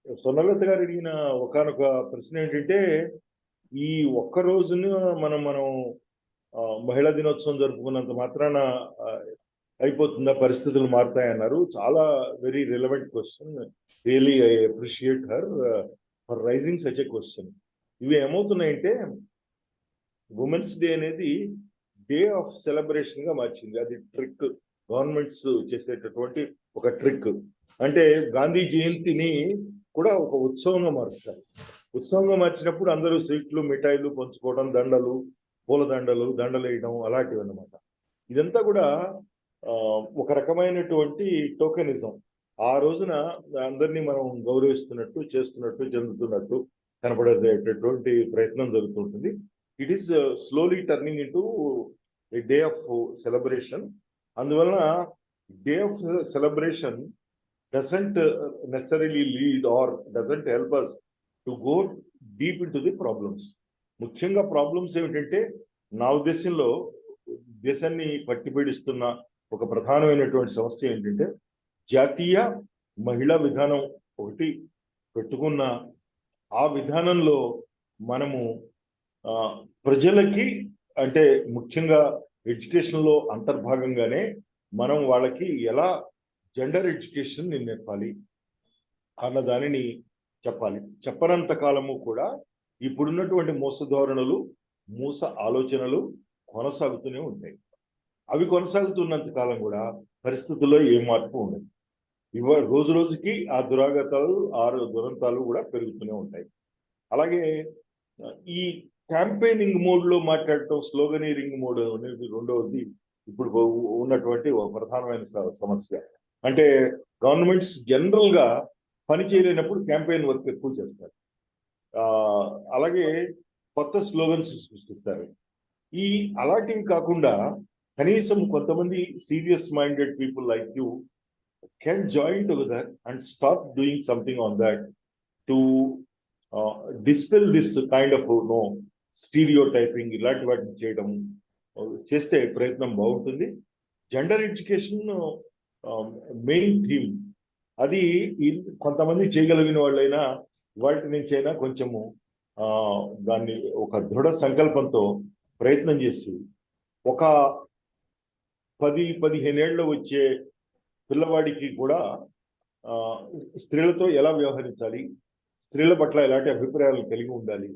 సొన్నలత గారు అడిగిన ఒకానొక ప్రశ్న ఏంటంటే, ఈ ఒక్క రోజున మనం మహిళా దినోత్సవం జరుపుకున్నంత మాత్రాన అయిపోతుందా, పరిస్థితులు మారుతాయన్నారు. చాలా very relevant question. Really I appreciate her for raising such a question. ఇవి ఏమవుతున్నాయంటే, ఉమెన్స్ డే అనేది డే ఆఫ్ సెలబ్రేషన్ గా మార్చింది. అది ట్రిక్, గవర్నమెంట్స్ చేసేటటువంటి ఒక ట్రిక్. అంటే గాంధీ జయంతిని కూడా ఒక ఉత్సవంగా మారుస్తారు. ఉత్సవంగా మార్చినప్పుడు అందరూ స్వీట్లు, మిఠాయిలు పంచుకోవడం, దండలు, పూలదండలు, దండలు వేయడం అలాంటివి అన్నమాట. ఇదంతా కూడా ఒక రకమైనటువంటి టోకెనిజం. ఆ రోజున అందరినీ మనం గౌరవిస్తున్నట్టు, చేస్తున్నట్టు, చెందుతున్నట్టు కనపడేటటువంటి ప్రయత్నం జరుగుతుంటుంది. It is slowly turning into a day of celebration. అందువలన day of celebration doesn't necessarily lead or doesn't help us to go deep into the problems. ముఖ్యంగా ప్రాబ్లమ్స్ ఏమిటంటే, నా ఉద్దేశంలో దేశాన్ని పట్టిపీడిస్తున్న ఒక ప్రధానమైనటువంటి సమస్య ఏంటంటే, జాతీయ మహిళా విధానం ఒకటి పెట్టుకున్న ఆ విధానంలో మనము ప్రజలకి, అంటే ముఖ్యంగా ఎడ్యుకేషన్ లో అంతర్భాగంగానే మనం వాళ్ళకి ఎలా జెండర్ ఎడ్యుకేషన్ నేర్పాలి అన్న దానిని చెప్పాలి. చెప్పనంత కాలము కూడా ఇప్పుడున్నటువంటి మోస ధోరణులు, మూస ఆలోచనలు కొనసాగుతూనే ఉంటాయి. అవి కొనసాగుతున్నంత కాలం కూడా పరిస్థితుల్లో ఏ మార్పు ఉండదు. రోజు రోజుకి ఆ దురాగతాలు, ఆ దురంతాలు కూడా పెరుగుతూనే ఉంటాయి. అలాగే ఈ క్యాంపెయినింగ్ మోడ్ లో మాట్లాడటం, స్లోగనీరింగ్ మోడ్ అనేది రెండవది ఇప్పుడు ఉన్నటువంటి ఒక ప్రధానమైన సమస్య. అంటే గవర్నమెంట్స్ జనరల్ గా పని చేయలేనప్పుడు క్యాంపెయిన్ వర్క్ ఎక్కువ చేస్తారు. అలాగే కొత్త స్లోగన్స్ సృష్టిస్తారు. అలాంటివి కాకుండా కనీసం కొంతమంది serious minded people like you can join together and start doing something on that to dispel this kind of no stereotyping ఇలాంటి వాటిని చేయడం చేస్తే ప్రయత్నం బాగుంటుంది. జెండర్ ఎడ్యుకేషన్ మెయిన్ థీమ్ అది కొంతమంది చేయగలిగిన వాళ్ళైనా వాటి నుంచి అయినా కొంచెము దాన్ని ఒక దృఢ సంకల్పంతో ప్రయత్నం చేసి ఒక 10-15 ఏళ్ళు వచ్చే పిల్లవాడికి కూడా స్త్రీలతో ఎలా వ్యవహరించాలి, స్త్రీల పట్ల ఎలాంటి అభిప్రాయాలు కలిగి ఉండాలి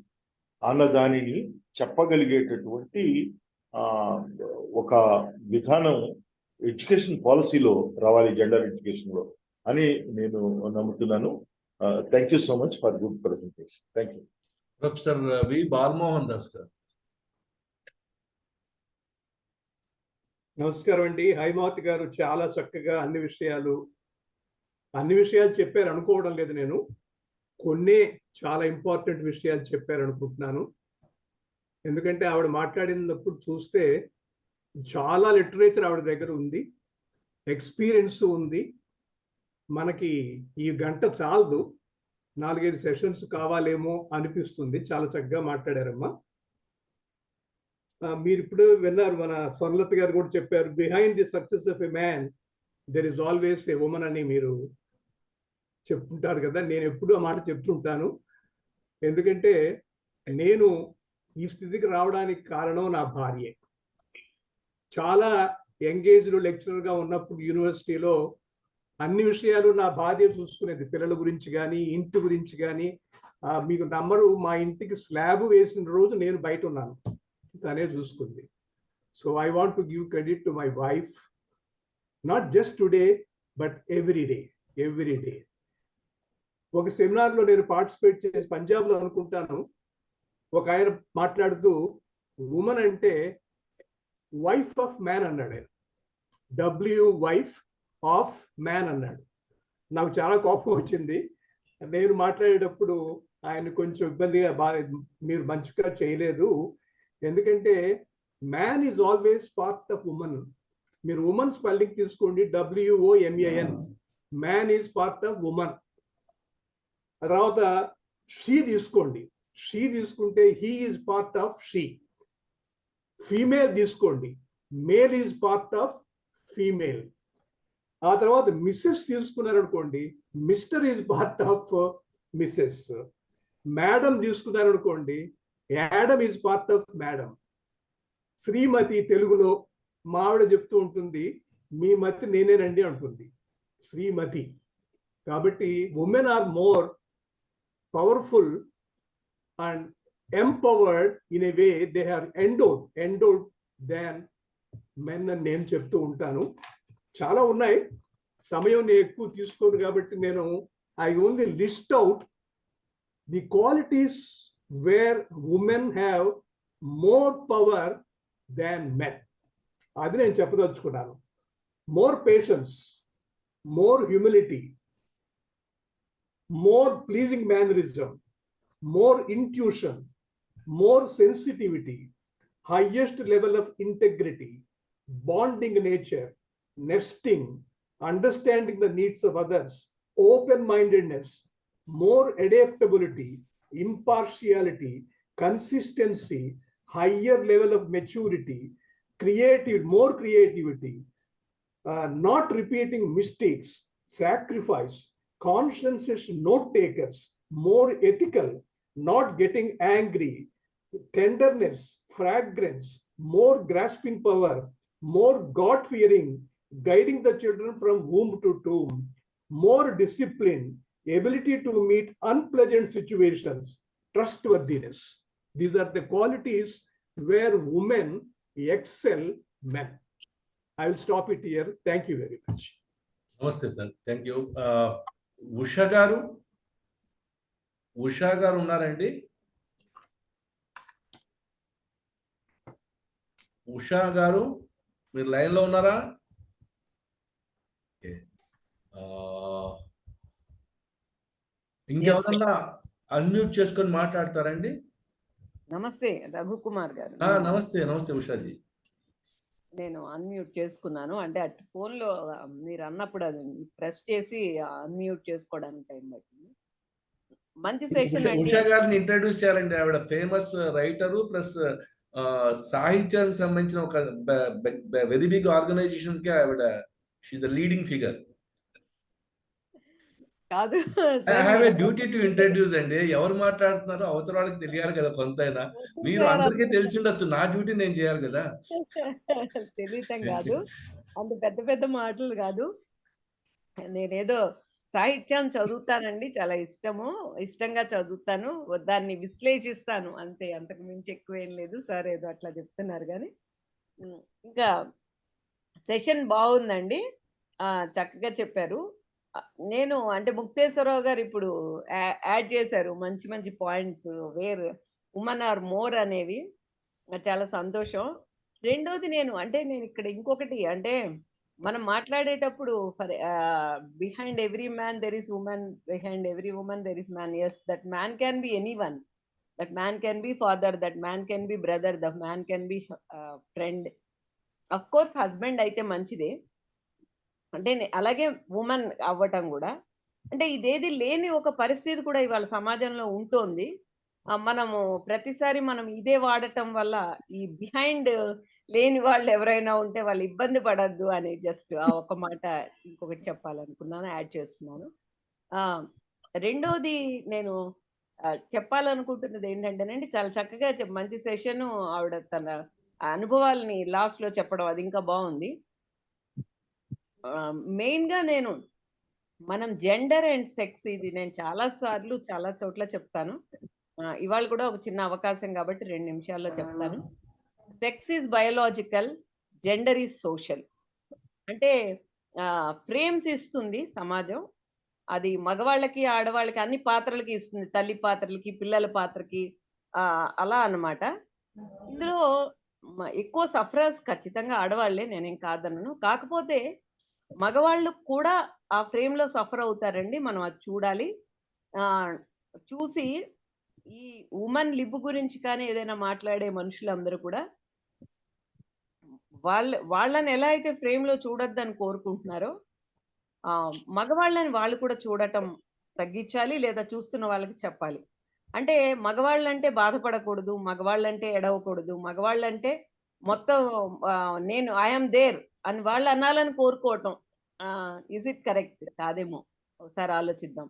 అన్న దానిని చెప్పగలిగేటటువంటి ఒక విధానం ఎడ్యుకేషన్ పాలసీలో రావాలి, జెండర్ ఎడ్యుకేషన్ లో అని నేను నమ్ముతున్నాను. Thank you so much for good presentation. Thank you. Professor V Balamohan Das గారు. నమస్కారం అండి. హైమావతి గారు చాలా చక్కగా అన్ని విషయాలు చెప్పారు అనుకోవడం లేదు, నేను కొన్ని చాలా ఇంపార్టెంట్ విషయాలు చెప్పారు అనుకుంటున్నాను. ఎందుకంటే ఆవిడ మాట్లాడినప్పుడు చూస్తే చాలా లిటరేచర్ ఆవిడ దగ్గర ఉంది, ఎక్స్పీరియన్స్ ఉంది. మనకి ఈ గంట చాలదు, 4-5 సెషన్స్ కావాలేమో అనిపిస్తుంది. చాలా చక్కగా మాట్లాడారమ్మా. మీరు ఇప్పుడు విన్నారు, మన స్వర్ణలత గారు కూడా చెప్పారు, behind the success of a man there is always a women అని మీరు చెప్తుంటారు కదా. నేను ఎప్పుడు ఆ మాట చెప్తుంటాను. ఎందుకంటే నేను ఈ స్థితికి రావడానికి కారణం నా భార్యే. చాలా ఎంగేజ్డ్ లెక్చరర్గా ఉన్నప్పుడు యూనివర్సిటీలో అన్ని విషయాలు నా భార్య చూసుకునేది, పిల్లల గురించి కానీ ఇంటి గురించి కానీ. మీకు నమ్మరు, మా ఇంటికి స్లాబ్ వేసిన రోజు నేను బయట ఉన్నాను, తనే చూసుకుంది. So I want to give credit to my wife, not just today but every day. ఒక సెమినార్లో నేను పార్టిసిపేట్ చేసి పంజాబ్లో అనుకుంటాను, ఒక ఆయన మాట్లాడుతూ ఉమెన్ అంటే వైఫ్ ఆఫ్ మ్యాన్ అన్నాడు. ఆయన వైఫ్ ఆఫ్ మ్యాన్ అన్నాడు. నాకు చాలా కోపం వచ్చింది. నేను మాట్లాడేటప్పుడు ఆయన కొంచెం ఇబ్బందిగా, మీరు మంచిగా చేయలేదు, ఎందుకంటే man is always part of women. మీరు ఉమెన్ స్పెల్లింగ్ తీసుకోండి, WOMAN, man is part of women. తర్వాత షీ తీసుకోండి, షీ తీసుకుంటే he is part of she. Female తీసుకోండి, male is part of female. ఆ తర్వాత మిస్సెస్ తీసుకున్నారనుకోండి, Mr is part of Mrs. Madam తీసుకున్నారనుకోండి, Adam is part of madam. శ్రీమతి తెలుగులో మా ఆవిడ చెప్తూ ఉంటుంది, మీ మతి నేనేనండి అంటుంది, శ్రీమతి. కాబట్టి women are more powerful and empowered in a way, they have endowed than men అని నేను చెప్తూ ఉంటాను. చాలా ఉన్నాయి, సమయం నేను ఎక్కువ తీసుకోను కాబట్టి నేను I only list out the qualities where women have more power than men. అది నేను చెప్పదలుచుకున్నాను. More patience, more humility, more pleasing mannerism, more intuition, more sensitivity, highest level of integrity, bonding nature, nesting, understanding the needs of others, open-mindedness, more adaptability, impartiality, consistency, higher level of maturity, more creativity, not repeating mistakes, sacrifice, conscientious note takers, more ethical, not getting angry, tenderness, fragrance, more grasping power, more God-fearing, guiding the children from womb to tomb, more discipline, ability to meet unpleasant situations, trustworthiness. These are the qualities where women excel men. I will stop it here. Thank you very much. నమస్తే sir, thank you. Usha గారు ఉన్నారండి? ఉషా గారు మీరు లైన్లో ఉన్నారా? ఇంకెవరన్నా unmute చేసుకొని మాట్లాడతారండి? నమస్తే రఘుకుమార్ గారు. నమస్తే ఉషాజీ. నేను అన్మ్యూట్ చేసుకున్నాను, అంటే అటు ఫోన్లో మీరు అన్నప్పుడు అది ప్రెస్ చేసి అన్మ్యూట్ చేసుకోవడానికి టైం పట్టింది. మంచి సెషన్ అండి. ఉషా గారిని ఇంట్రడ్యూస్ చేయాలండి. ఆవిడ ఫేమస్ రైటరు ప్లస్ సాహిత్యానికి సంబంధించిన ఒక వెరీ బిగ్ ఆర్గనైజేషన్ కి ఆవిడ షీఈ్ ద లీడింగ్ ఫిగర్. కాదు I have a duty to introduce అండి. ఎవరు మాట్లాడుతున్నారో అవతల వాళ్ళకి తెలియాలి కదా కొంతైనా. మీరు అందరికీ తెలిసి ఉండొచ్చు, నా డ్యూటీ నేను చేయాలి కదా. తెలియటం కాదు, అంత పెద్ద పెద్ద మాటలు కాదు. నేనేదో సాహిత్యం చదువుతానండి, చాలా ఇష్టంగా చదువుతాను, దాన్ని విశ్లేషిస్తాను అంతే, అంతకు మించి ఎక్కువేం లేదు. సార్ ఏదో అట్లా చెప్తున్నారు కానీ ఇంకా సెషన్ బాగుందండి, చక్కగా చెప్పారు. నేను అంటే ముక్తేశ్వరరావు గారు ఇప్పుడు యాడ్ చేశారు మంచి మంచి points, where women are more అనేవి, చాలా సంతోషం. రెండోది నేను ఇక్కడ ఇంకొకటి అంటే మనం మాట్లాడేటప్పుడు behind every man there is women, behind every women there is man. Yes, that man can be anyone, that man can be father, that man can be brother, that man can be friend. Of course husband అయితే మంచిదే, అంటే అలాగే women అవ్వటం కూడా, అంటే ఇదేది లేని ఒక పరిస్థితి కూడా ఇవాళ సమాజంలో ఉంటోంది. మనము ప్రతిసారి మనం ఇదే వాడటం వల్ల ఈ బిహైండ్ లేని వాళ్ళు ఎవరైనా ఉంటే వాళ్ళు ఇబ్బంది పడద్దు అని జస్ట్ ఆ ఒక మాట ఇంకొకటి చెప్పాలనుకున్నాను, యాడ్ చేస్తున్నాను. రెండోది నేను చెప్పాలనుకుంటున్నది ఏంటంటేనండి, చాలా చక్కగా మంచి సెషన్, ఆవిడ తన అనుభవాలని లాస్ట్ లో చెప్పడం అది ఇంకా బాగుంది. మెయిన్ గా మనం జెండర్ అండ్ సెక్స్, ఇది నేను చాలా సార్లు చాలా చోట్ల చెప్తాను, ఇవాళ కూడా ఒక చిన్న అవకాశం కాబట్టి 2 నిమిషాల్లో చెప్తాను. Sex is biological, gender is social. అంటే ఫ్రేమ్స్ ఇస్తుంది సమాజం, అది మగవాళ్ళకి ఆడవాళ్ళకి అన్ని పాత్రలకి ఇస్తుంది, తల్లి పాత్రలకి, పిల్లల పాత్రకి, అలా అన్నమాట. ఇందులో ఎక్కువ సఫరర్స్ ఖచ్చితంగా ఆడవాళ్లే, నేనేం కాదన్నాను. కాకపోతే మగవాళ్ళు కూడా ఆ ఫ్రేమ్ లో సఫర్ అవుతారండి, మనం అది చూడాలి. చూసి ఈ ఉమెన్ లిబ్ గురించి కానీ ఏదైనా మాట్లాడే మనుషులందరూ కూడా వాళ్ళని ఎలా అయితే ఫ్రేమ్ లో చూడొద్దని కోరుకుంటున్నారో, మగవాళ్ళని వాళ్ళు కూడా చూడటం తగ్గించాలి, లేదా చూస్తున్న వాళ్ళకి చెప్పాలి. అంటే మగవాళ్ళంటే బాధపడకూడదు, మగవాళ్ళంటే ఎడవకూడదు, మగవాళ్ళంటే మొత్తం నేను ఐఎమ్ దేర్ అని వాళ్ళు అనాలని కోరుకోవటం, ఇస్ ఇట్ కరెక్ట్? కాదేమో, ఒకసారి ఆలోచిద్దాం.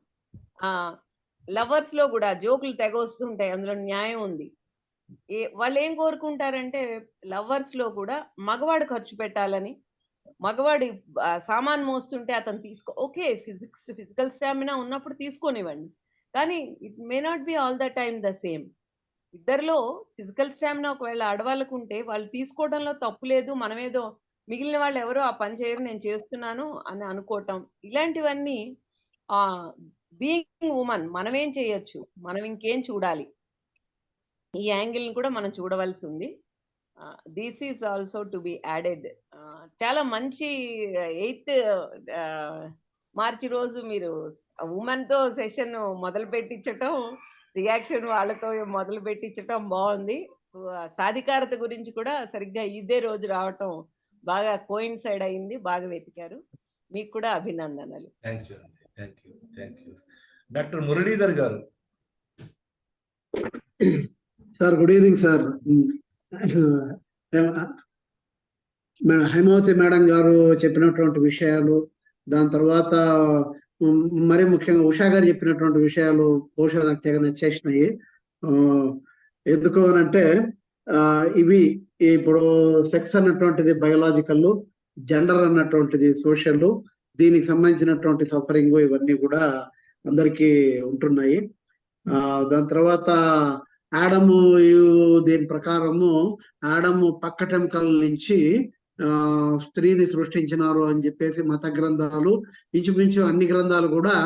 లవర్స్ లో కూడా జోకులు తెగ వస్తుంటాయి, అందులో న్యాయం ఉంది. వాళ్ళు ఏం కోరుకుంటారంటే లవర్స్ లో కూడా మగవాడు ఖర్చు పెట్టాలని, మగవాడి సామాన్ మోస్తుంటే అతను ఓకే, ఫిజికల్ స్టామినా ఉన్నప్పుడు తీసుకోనివ్వండి, కానీ it may not be all the time the same. ఇద్దరిలో ఫిజికల్ స్టామినా ఒకవేళ ఆడవాళ్ళకు ఉంటే వాళ్ళు తీసుకోవడంలో తప్పు లేదు, మనమేదో మిగిలిన వాళ్ళు ఎవరో ఆ పని చేయరు, నేను చేస్తున్నాను అని అనుకోవటం, ఇలాంటివన్నీ బీయింగ్ ఉమెన్ మనమేం చేయొచ్చు, మనం ఇంకేం చూడాలి, ఈ యాంగిల్ ని కూడా మనం చూడవలసి ఉంది. This is also to be added. చాలా మంచి 8th మార్చి రోజు మీరు ఉమెన్ తో సెషన్ మొదలు పెట్టించటం, రియాక్షన్ వాళ్ళతో మొదలు పెట్టించటం బాగుంది. సాధికారత గురించి కూడా సరిగ్గా ఇదే రోజు రావటం బాగా కోయిన్సైడ్ అయింది, బాగా వెతికారు, మీకు కూడా అభినందనలు. Thank you. డాక్టర్ మురళీధర్ గారు. Sir good evening sir. Haimavathi madam గారు చెప్పినటువంటి విషయాలు, దాని తర్వాత మరి ముఖ్యంగా ఉషా గారు చెప్పినటువంటి విషయాలు బహుశా నాకు తెగ నచ్చేసినాయి. ఎందుకు అనంటే ఇవి ఇప్పుడు సెక్స్ అన్నటువంటిది బయోలాజికల్, జెండర్ అన్నటువంటిది సోషల్, దీనికి సంబంధించినటువంటి సఫరింగ్ ఇవన్నీ కూడా అందరికీ ఉంటున్నాయి. దాని తర్వాత ఆడము దీని ప్రకారము ఆడము పక్కటెంకల నుంచి స్త్రీని సృష్టించినారు అని చెప్పేసి మత గ్రంథాలు, ఇంచుమించు అన్ని గ్రంథాలు కూడా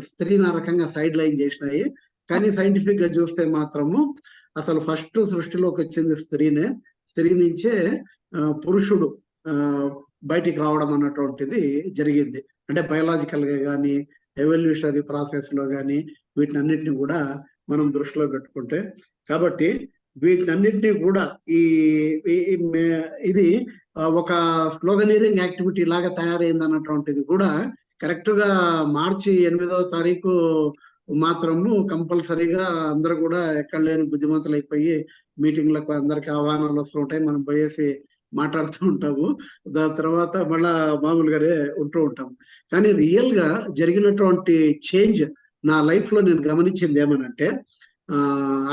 స్త్రీని ఆ రకంగా సైడ్ లైన్ చేసినాయి. కానీ సైంటిఫిక్ గా చూస్తే మాత్రము అసలు ఫస్ట్ సృష్టిలోకి వచ్చింది స్త్రీనే, స్త్రీ నుంచే పురుషుడు బయటికి రావడం అన్నటువంటిది జరిగింది. అంటే బయోలాజికల్ గా కానీ ఎవల్యూషనరీ ప్రాసెస్ లో కానీ వీటినన్నిటిని కూడా మనం దృష్టిలో పెట్టుకుంటే, కాబట్టి వీటినన్నిటినీ కూడా ఇది ఒక స్లోగనీరింగ్ యాక్టివిటీ లాగా తయారైంది అన్నటువంటిది కూడా కరెక్ట్ గా మార్చి 8వ తారీఖు మాత్రము కంపల్సరీగా అందరూ కూడా ఎక్కడ లేని బుద్ధిమంతులు అయిపోయి మీటింగ్లకు అందరికి ఆహ్వానాలు వస్తూ ఉంటాయి, మనం పోయేసి మాట్లాడుతూ ఉంటాము. దాని తర్వాత మళ్ళా మామూలుగానే ఉంటూ ఉంటాం. కానీ రియల్ గా జరిగినటువంటి చేంజ్ నా లైఫ్ లో నేను గమనించింది ఏమనంటే,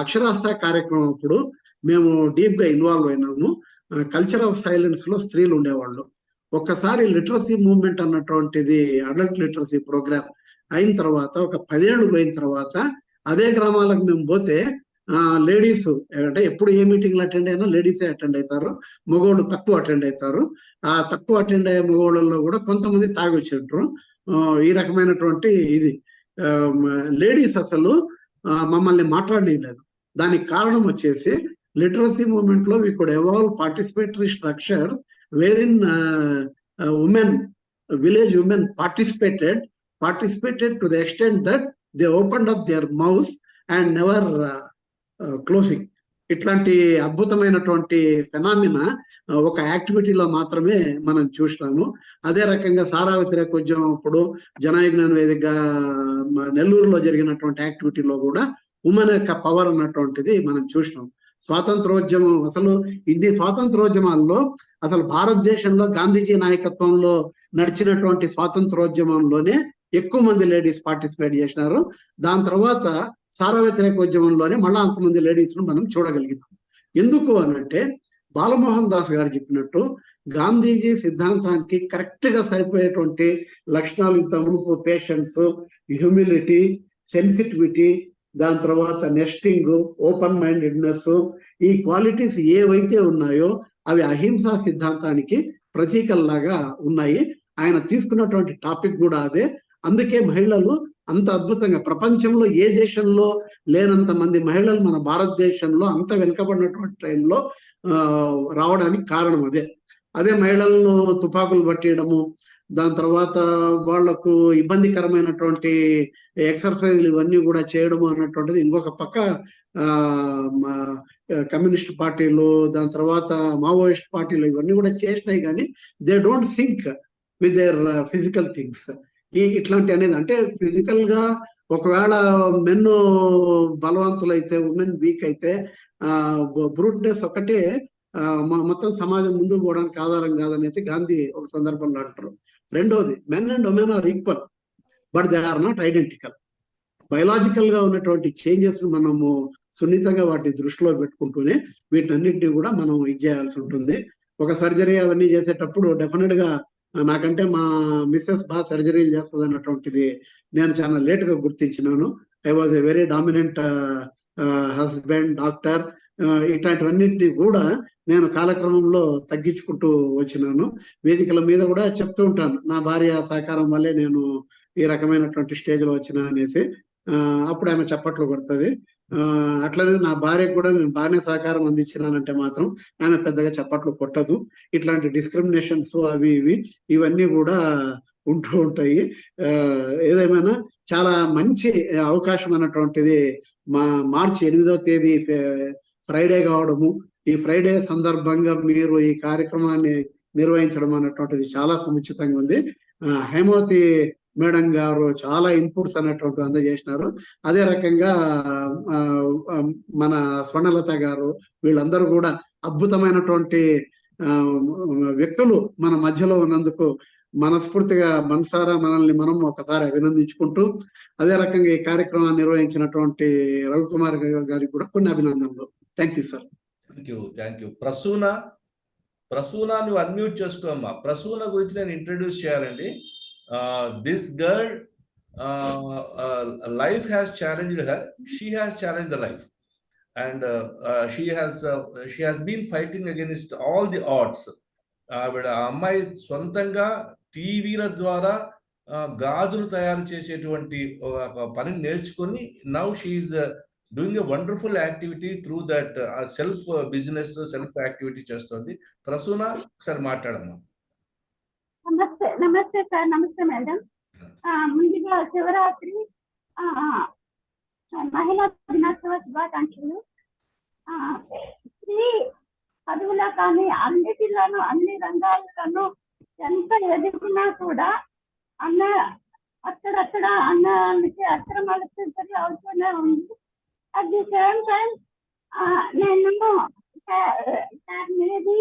అక్షరాస్యత కార్యక్రమం అప్పుడు మేము డీప్ గా ఇన్వాల్వ్ అయినాము. కల్చర్ ఆఫ్ సైలెన్స్ లో స్త్రీలు ఉండేవాళ్ళు. ఒక్కసారి లిటరసీ మూవ్మెంట్ అన్నటువంటిది అడల్ట్ లిటరసీ ప్రోగ్రామ్ అయిన తర్వాత ఒక 10 ఏళ్ళు పోయిన తర్వాత అదే గ్రామాలకు మేము పోతే లేడీస్ అంటే ఎప్పుడు ఏ మీటింగ్లు అటెండ్ అయినా లేడీసే అటెండ్ అవుతారు, మగవాళ్ళు తక్కువ అటెండ్ అవుతారు. ఆ తక్కువ అటెండ్ అయ్యే మగవాళ్ళలో కూడా కొంతమంది తాగొచ్చింటారు. ఈ రకమైనటువంటి ఇది లేడీస్ అసలు మమ్మల్ని మాట్లాడలేదు. దానికి కారణం వచ్చేసి లిటరసీ మూవ్మెంట్ లో we could evolve participatory structures wherein women, village women participated to the extent that they opened up their mouths and never closing. ఇట్లాంటి అద్భుతమైనటువంటి ఫెనామినా ఒక యాక్టివిటీలో మాత్రమే మనం చూసినాము. అదే రకంగా సారా వ్యతిరేక ఉద్యమం అప్పుడు జనయజ్ఞాన వేదికగా నెల్లూరులో జరిగినటువంటి యాక్టివిటీలో కూడా ఉమెన్ యొక్క పవర్ అన్నటువంటిది మనం చూసినాం. స్వాతంత్రోద్యమం అసలు ఇన్ని స్వాతంత్రోద్యమాల్లో అసలు భారతదేశంలో గాంధీజీ నాయకత్వంలో నడిచినటువంటి స్వాతంత్రోద్యమంలోనే ఎక్కువ మంది లేడీస్ పార్టిసిపేట్ చేసినారు. దాని తర్వాత సారా వ్యతిరేక ఉద్యమంలోనే మళ్ళా అంతమంది లేడీస్ ను మనం చూడగలిగినాం. ఎందుకు అనంటే బాలమోహన్ దాస్ గారు చెప్పినట్టు గాంధీజీ సిద్ధాంతానికి కరెక్ట్ గా సరిపోయేటువంటి లక్షణాలు ఇంత మునుపు పేషెన్స్, హ్యూమిలిటీ, సెన్సిటివిటీ, దాని తర్వాత నెస్టింగ్, ఓపెన్ మైండెడ్నెస్, ఈ క్వాలిటీస్ ఏవైతే ఉన్నాయో అవి అహింసా సిద్ధాంతానికి ప్రతీకల్లాగా ఉన్నాయి. ఆయన తీసుకున్నటువంటి టాపిక్ కూడా అదే. అందుకే మహిళలు అంత అద్భుతంగా ప్రపంచంలో ఏ దేశంలో లేనంత మంది మహిళలు మన భారతదేశంలో అంత వెనుకబడినటువంటి టైంలో రావడానికి కారణం అదే. అదే మహిళలను తుపాకులు పట్టేయడము, దాని తర్వాత వాళ్లకు ఇబ్బందికరమైనటువంటి ఎక్సర్సైజ్లు ఇవన్నీ కూడా చేయడము అన్నటువంటిది ఇంకొక పక్క కమ్యూనిస్ట్ పార్టీలు, దాని తర్వాత మావోయిస్ట్ పార్టీలు ఇవన్నీ కూడా చేసినాయి. కానీ they don't think with their physical things. ఇట్లాంటి అనేది అంటే ఫిజికల్ గా ఒకవేళ మెన్ బలవంతులైతే ఉమెన్ వీక్ అయితే బ్రూట్నెస్ ఒకటే మొత్తం సమాజం ముందుకు పోవడానికి ఆధారం కాదనేది గాంధీ ఒక సందర్భంలో అంటారు. రెండోది, men and women are equal but they are not identical. Biological గా ఉన్నటువంటి చేంజెస్ మనము సున్నితంగా వాటిని దృష్టిలో పెట్టుకుంటూనే వీటన్నిటిని కూడా మనం ఇది చేయాల్సి ఉంటుంది. ఒక సర్జరీ అవన్నీ చేసేటప్పుడు డెఫినెట్ గా నాకంటే మా మిస్సెస్ బాగా సర్జరీలు చేస్తుంది అన్నటువంటిది నేను చాలా లేట్ గా గుర్తించినాను. I was a very dominant husband, doctor. ఇట్లాంటివన్నింటినీ కూడా నేను కాలక్రమంలో తగ్గించుకుంటూ వచ్చినాను. వేదికల మీద కూడా చెప్తూ ఉంటాను, నా భార్య సహకారం వల్లే నేను ఈ రకమైనటువంటి స్టేజ్ లో వచ్చినా అనేసి. అప్పుడు ఆమె చప్పట్లు కొడుతుంది. అట్లనే నా భార్యకు కూడా నేను బాగానే సహకారం అందించినానంటే మాత్రం ఆమె పెద్దగా చప్పట్లు కొట్టదు. ఇట్లాంటి డిస్క్రిమినేషన్స్ అవి ఇవన్నీ కూడా ఉంటూ ఉంటాయి. ఏదేమైనా చాలా మంచి అవకాశం అన్నటువంటిది మార్చి 8వ తేదీ ఫ్రైడే కావడము, ఈ ఫ్రైడే సందర్భంగా మీరు ఈ కార్యక్రమాన్ని నిర్వహించడం అన్నటువంటిది చాలా సముచితంగా ఉంది. హేమావతి మేడం గారు చాలా ఇన్పుట్స్ అన్నటువంటి అందజేసినారు. అదే రకంగా మన స్వర్ణలత గారు, వీళ్ళందరూ కూడా అద్భుతమైనటువంటి వ్యక్తులు మన మధ్యలో ఉన్నందుకు మనస్ఫూర్తిగా మనసారా మనల్ని మనం ఒకసారి అభినందించుకుంటూ, అదే రకంగా ఈ కార్యక్రమాన్ని నిర్వహించినటువంటి రవికుమార్ గారికి కూడా కొన్ని అభినందనలు. Thank you sir. Thank you. Prasuna నువ్వు అన్మ్యూట్ చేసుకోమ్మా. ప్రసూన గురించి నేను ఇంట్రడ్యూస్ చేయాలండి. This girl life has challenged her. She has challenged the life, and she has been fighting against all the odds. ఆవిడ అమ్మాయి సొంతంగా టీవీల ద్వారా గాజులు తయారు చేసేటువంటి పని నేర్చుకొని now she is doing a wonderful activity through that self business, self activity చేస్తుంది. ప్రసూన ఒకసారి మాట్లాడమ్మా. నమస్తే సార్. నమస్తే మేడం. ముందుగా శివరాత్రి మహిళా దినోత్సవ శుభాకాంక్షలు. స్త్రీ చదువులో కానీ అన్నిటిలోనూ అన్ని రంగాల్లోనూ ఎంత ఎదుగున్నా కూడా అన్న అక్కడక్కడ అన్నానికి అక్రమాలకు అవుతూనే ఉంది. అట్ ది సేమ్ టైం నేను సార్ మీది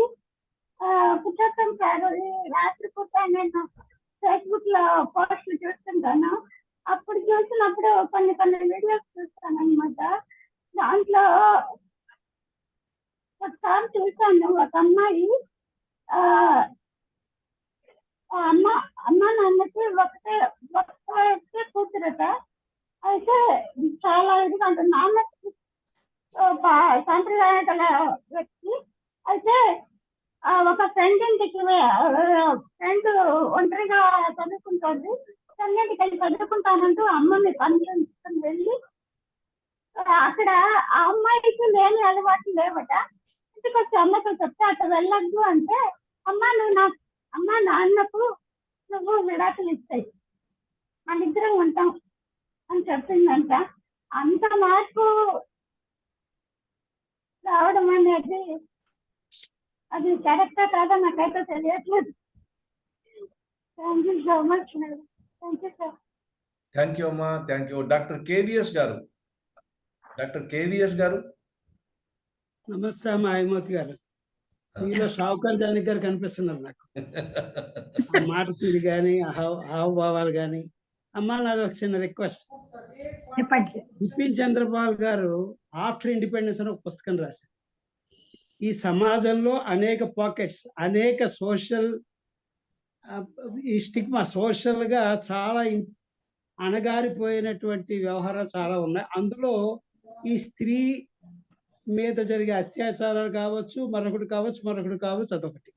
పుస్తకం సార్ రాత్రిపూట నేను ఫేస్బుక్ లో పోస్టులు చూస్తుంటాను. అప్పుడు చూసినప్పుడు కొన్ని వీడియోస్ చూస్తాను అనమాట. దాంట్లో ఒకసారి చూసాను, ఒక అమ్మాయి అమ్మ నాన్నకి ఒకటే కూతురట. అయితే చాలా ఇదిగా ఉంటుంది. నాన్నకి సాంప్రదాయ గల వ్యక్తి. అయితే ఒక ఫ్రెండ్ ఇంటికి ఫ్రెండ్ ఒంటరిగా చదువుకుంటుంది. ఫ్రెండింటికి వెళ్ళి చదువుకుంటానంటూ అమ్మని పనిచేసుకుని వెళ్ళి అక్కడ ఆ అమ్మాయికి లేని అలవాట్లు లేవట. ఇంటికి వచ్చి అమ్మతో చెప్తే అక్కడ వెళ్ళొద్దు అంటే, అమ్మ నాన్నకు నువ్వు విడాకులు ఇస్తాయి, మన ఇద్దరం ఉంటాం అని చెప్పిందంట. అంత మార్పు రావడం అనేది అది కరెక్టా కాదా నాకైతే తెలియట్లేదు. Thank you so much madam. Thank you sir. Thank you అమ్మా, థ్యాంక్ యూ. డాక్టర్ కేవీఎస్ గారు. నమస్తే అమ్మా హైమవతి గారు. మీలో షావుకర్ జానకి గారు కనిపిస్తున్నారు నాకు. ఆ మాట తీరు కానీ హావభావాలు కానీ. అమ్మా నాది ఒక చిన్న రిక్వెస్ట్. బిపిన్ చంద్రపాల్ గారు ఆఫ్టర్ ఇండిపెండెన్స్ అని ఒక పుస్తకం రాశారు. ఈ సమాజంలో అనేక పాకెట్స్, అనేక సోషల్ ఈ స్టిగ్మా, సోషల్ గా చాలా అణగారిపోయినటువంటి వ్యవహారాలు చాలా ఉన్నాయి. అందులో ఈ స్త్రీ మీద జరిగే అత్యాచారాలు కావచ్చు, మరొకటి కావచ్చు, అదొకటి.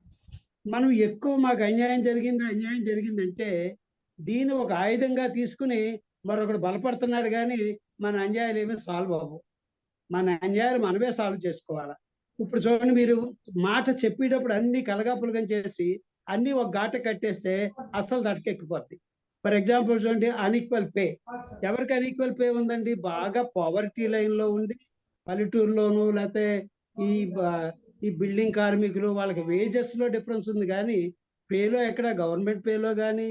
మనం ఎక్కువ మాకు అన్యాయం జరిగిందంటే దీన్ని ఒక ఆయుధంగా తీసుకుని మరొకడు బలపడుతున్నాడు. కానీ మన అన్యాయాలు ఏమీ సాల్వ్ అవ్వవు. మన అన్యాయాలు మనమే సాల్వ్ చేసుకోవాలి. ఇప్పుడు చూడండి, మీరు మాట చెప్పేటప్పుడు అన్ని కలగాపులగం చేసి అన్ని ఒక ఘాట కట్టేస్తే అస్సలు దటకెక్కిపోద్ది. ఫర్ ఎగ్జాంపుల్ చూడండి, అన్ఈక్వల్ పే. ఎవరికి అన్ఈక్వల్ పే ఉందండి? బాగా పావర్టీ లైన్ లో ఉండి పల్లెటూరులోను, లేకపోతే ఈ బిల్డింగ్ కార్మికులు, వాళ్ళకి వేజెస్ లో డిఫరెన్స్ ఉంది. కానీ పేలో ఎక్కడ గవర్నమెంట్ పేలో కానీ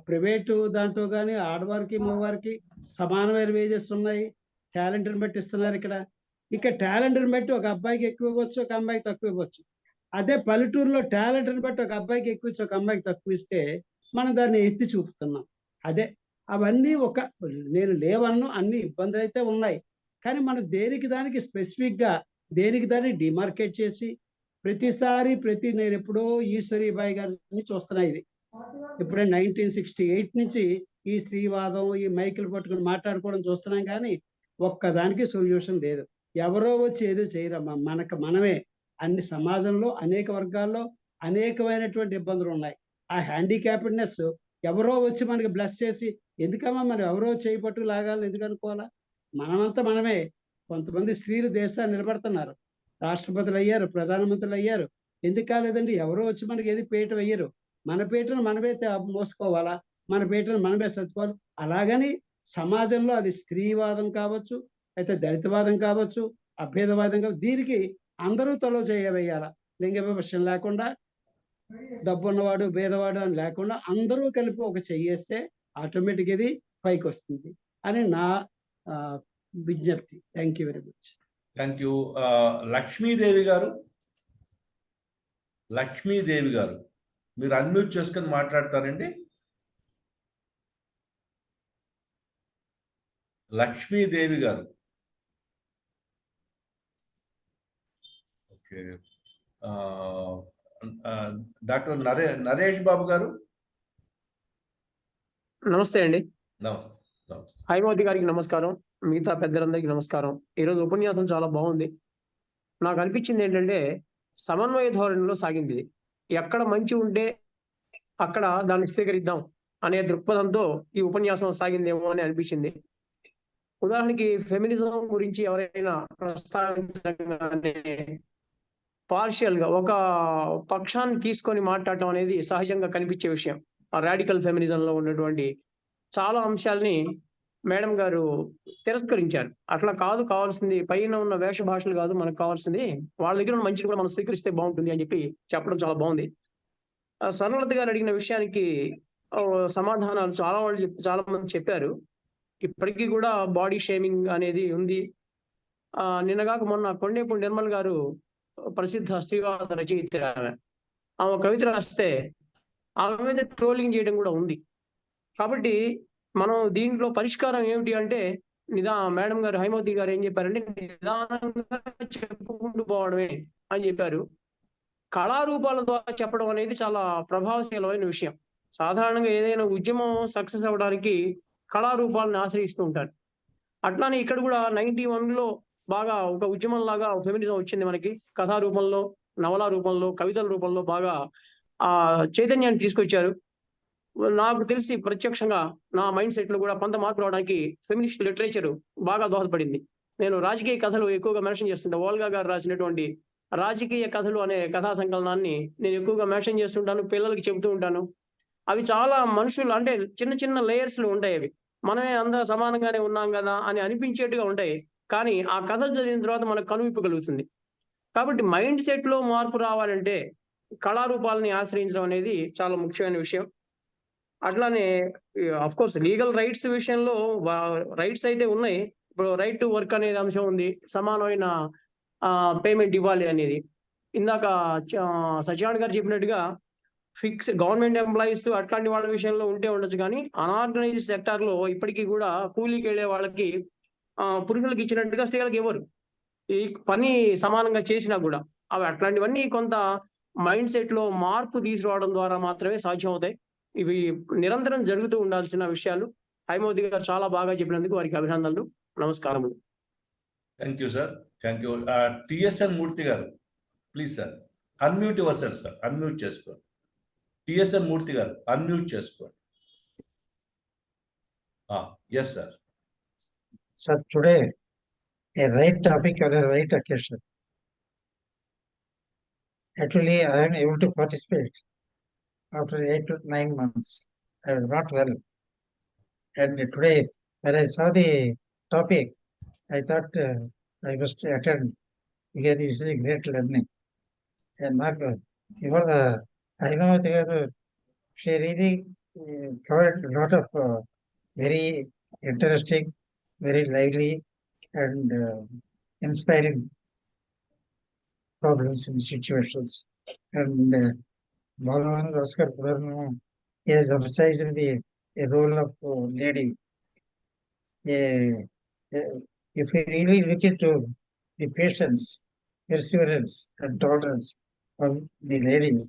ప్రైవేటు దాంట్లో కానీ ఆడవారికి మగవారికి సమానమైన వేజెస్ ఉన్నాయి. టాలెంట్ని బట్టి ఇస్తున్నారు. ఇక్కడ టాలెంట్ని బట్టి ఒక అబ్బాయికి ఎక్కువ ఇవ్వచ్చు, ఒక అమ్మాయికి తక్కువ ఇవ్వచ్చు. అదే పల్లెటూరులో టాలెంట్ని బట్టి ఒక అబ్బాయికి ఎక్కువ ఇచ్చి ఒక అమ్మాయికి తక్కువ ఇస్తే మనం దాన్ని ఎత్తి చూపుతున్నాం. అదే అవన్నీ నేను లేవన్ను, అన్ని ఇబ్బందులు అయితే ఉన్నాయి. కానీ మనం దేనికి దానికి స్పెసిఫిక్ గా దేనికి దాన్ని డిమార్కేట్ చేసి నేను ఎప్పుడో ఈశ్వరీబాయి గారిని చూస్తున్నా. ఇది ఇప్పుడే 1968 నుంచి ఈ స్త్రీవాదం, ఈ మైకులు పట్టుకుని మాట్లాడుకోవడం చూస్తున్నాం. కానీ ఒక్కదానికి సొల్యూషన్ లేదు. ఎవరో వచ్చి ఏదో చేయరమ్మా, మనమే అన్ని సమాజంలో అనేక వర్గాల్లో అనేకమైనటువంటి ఇబ్బందులు ఉన్నాయి. ఆ హ్యాండిక్యాప్డ్నెస్ ఎవరో వచ్చి మనకి బ్లెస్ చేసి ఎందుకమ్మా మనం ఎవరో చేయి పట్టు లాగాలని ఎందుకు అనుకోవాలా? మనమంతా మనమే. కొంతమంది స్త్రీలు దేశాన్ని నిలబడుతున్నారు, రాష్ట్రపతులు అయ్యారు, ప్రధానమంత్రులు అయ్యారు. ఎందుకు కాలేదండి? ఎవరో వచ్చి మనకి ఏది పీట వేయరు. మన పీటను మనమే మోసుకోవాలా, మన పీటను మనమే సర్దుకోవాలి. అలాగని సమాజంలో అది స్త్రీవాదం కావచ్చు, అయితే దళితవాదం కావచ్చు, అభేదవాదం కావచ్చు, దీనికి అందరూ తలో చేయవేయాల. లింగ వివక్ష లేకుండా, డబ్బు ఉన్నవాడు భేదవాడు అని లేకుండా అందరూ కలిపి ఒక చెయ్యేస్తే ఆటోమేటిక్ ఇది పైకి వస్తుంది అని నా విజ్ఞప్తి. Thank you very much. Thank you. Lakshmidevi గారు మీరు అన్మ్యూట్ చేసుకొని మాట్లాడతారండి. లక్ష్మీదేవి గారు. ఓకే. డాక్టర్ నరేష్ బాబు గారు. నమస్తే అండి. నమస్తే. హైమవతి గారికి నమస్కారం, మిగతా పెద్దలందరికీ నమస్కారం. ఈరోజు ఉపన్యాసం చాలా బాగుంది. నాకు అనిపించింది ఏంటంటే సమన్వయ ధోరణిలో సాగింది. ఎక్కడ మంచి ఉంటే అక్కడ దాన్ని స్వీకరిద్దాం అనే దృక్పథంతో ఈ ఉపన్యాసం సాగిందేమో అని అనిపించింది. ఉదాహరణకి ఫెమినిజం గురించి ఎవరైనా ప్రస్తావించగానే పార్షియల్ గా ఒక పక్షాన్ని తీసుకొని మాట్లాడటం అనేది సహజంగా కనిపించే విషయం. ఆ రాడికల్ ఫెమినిజంలో ఉన్నటువంటి చాలా అంశాలని మేడం గారు తిరస్కరించారు. అట్లా కావాల్సింది పైన ఉన్న వేష భాషలు కాదు, మనకు కావాల్సింది వాళ్ళ దగ్గర ఉన్న మంచిని కూడా మనం స్వీకరిస్తే బాగుంటుంది అని చెప్పి చెప్పడం చాలా బాగుంది. స్వర్ణలత గారు అడిగిన విషయానికి సమాధానాలు చాలా మంది చెప్పారు. ఇప్పటికీ కూడా బాడీ షేమింగ్ అనేది ఉంది. నిన్నగాక మొన్న కొండేపూడి నిర్మల్ గారు ప్రసిద్ధ స్త్రీవాద రచయిత, ఆమె కవిత రాస్తే ఆమె మీద ట్రోలింగ్ చేయడం కూడా ఉంది. కాబట్టి మనం దీంట్లో పరిష్కారం ఏమిటి అంటే, మేడం గారు హైమవతి గారు ఏం చెప్పారంటే, నిదానంగా చెప్పుకుంటూ పోవడమే అని చెప్పారు. కళారూపాల ద్వారా చెప్పడం అనేది చాలా ప్రభావశీలమైన విషయం. సాధారణంగా ఏదైనా ఉద్యమం సక్సెస్ అవ్వడానికి కళారూపాలను ఆశ్రయిస్తూ ఉంటారు. అట్లానే ఇక్కడ కూడా 91లో బాగా ఒక ఉద్యమం లాగా ఫెమినిజం వచ్చింది మనకి. కథా రూపంలో, నవల రూపంలో, కవితల రూపంలో బాగా చైతన్యాన్ని తీసుకొచ్చారు. నాకు తెలిసి ప్రత్యక్షంగా నా మైండ్ సెట్ లో కూడా కొంత మార్పు రావడానికి ఫెమినిస్ట్ లిటరేచర్ బాగా దోహదపడింది. నేను రాజకీయ కథలు ఎక్కువగా మెన్షన్ చేస్తుంటా. ఓల్గా గారు రాసినటువంటి రాజకీయ కథలు అనే కథా సంకలనాన్ని నేను ఎక్కువగా మెన్షన్ చేస్తుంటాను, పిల్లలకి చెబుతూ ఉంటాను. అవి చాలా మనుషులు అంటే చిన్న చిన్న లేయర్స్ లో ఉంటాయి. అవి మనమే అందరూ సమానంగానే ఉన్నాం కదా అని అనిపించేట్టుగా ఉంటాయి. కానీ ఆ కథలు చదివిన తర్వాత మనకు కనువిప్పు కలుగుతుంది. కాబట్టి మైండ్ సెట్ లో మార్పు రావాలంటే కళారూపాలని ఆశ్రయించడం అనేది చాలా ముఖ్యమైన విషయం. అట్లానే అఫ్ కోర్స్ లీగల్ రైట్స్ విషయంలో రైట్స్ అయితే ఉన్నాయి. ఇప్పుడు రైట్ టు వర్క్ అనేది అంశం ఉంది, సమానమైన పేమెంట్ ఇవ్వాలి అనేది. ఇందాక సత్యనారాయణ గారు చెప్పినట్టుగా ఫిక్స్ గవర్నమెంట్ ఎంప్లాయీస్ అట్లాంటి వాళ్ళ విషయంలో ఉంటే ఉండొచ్చు, కానీ అనార్గనైజ్డ్ సెక్టార్ లో ఇప్పటికీ కూడా కూలీకి వెళ్ళే వాళ్ళకి పురుషులకు ఇచ్చినట్టుగా స్త్రీలకు ఇవ్వరు. ఈ పని సమానంగా చేసినా కూడా అవి అట్లాంటివన్నీ కొంత మైండ్ సెట్ లో మార్పు తీసుకురావడం ద్వారా మాత్రమే సాధ్యం అవుతాయి. ఇవి నిరంతరం జరుగుతూ ఉండాల్సిన విషయాలు. హైమవతి గారు చాలా బాగా చెప్పినందుకు వారికి అభినందనలు, నమస్కారములు. Thank you sir, thank you. TSN Murthy garu please sir unmute yourself sir, unmute చేసుకోండి. టిఎస్ఎన్ మూర్తి గారు అన్మ్యూట్ చేసుకోండి. Yes sir. Sir, today a right topic on a right occasion. Actually, I am able to participate after 8 to 9 months. I was not well. And today, when I saw the topic, I thought I must attend because this is a great learning. And Mark, even Haimavathy garu, she really covered a lot of very interesting, very lively and inspiring problems and situations. And Balavan Oscar Purana has emphasized the role of lady. If we really look into the patience, perseverance, and tolerance of the ladies,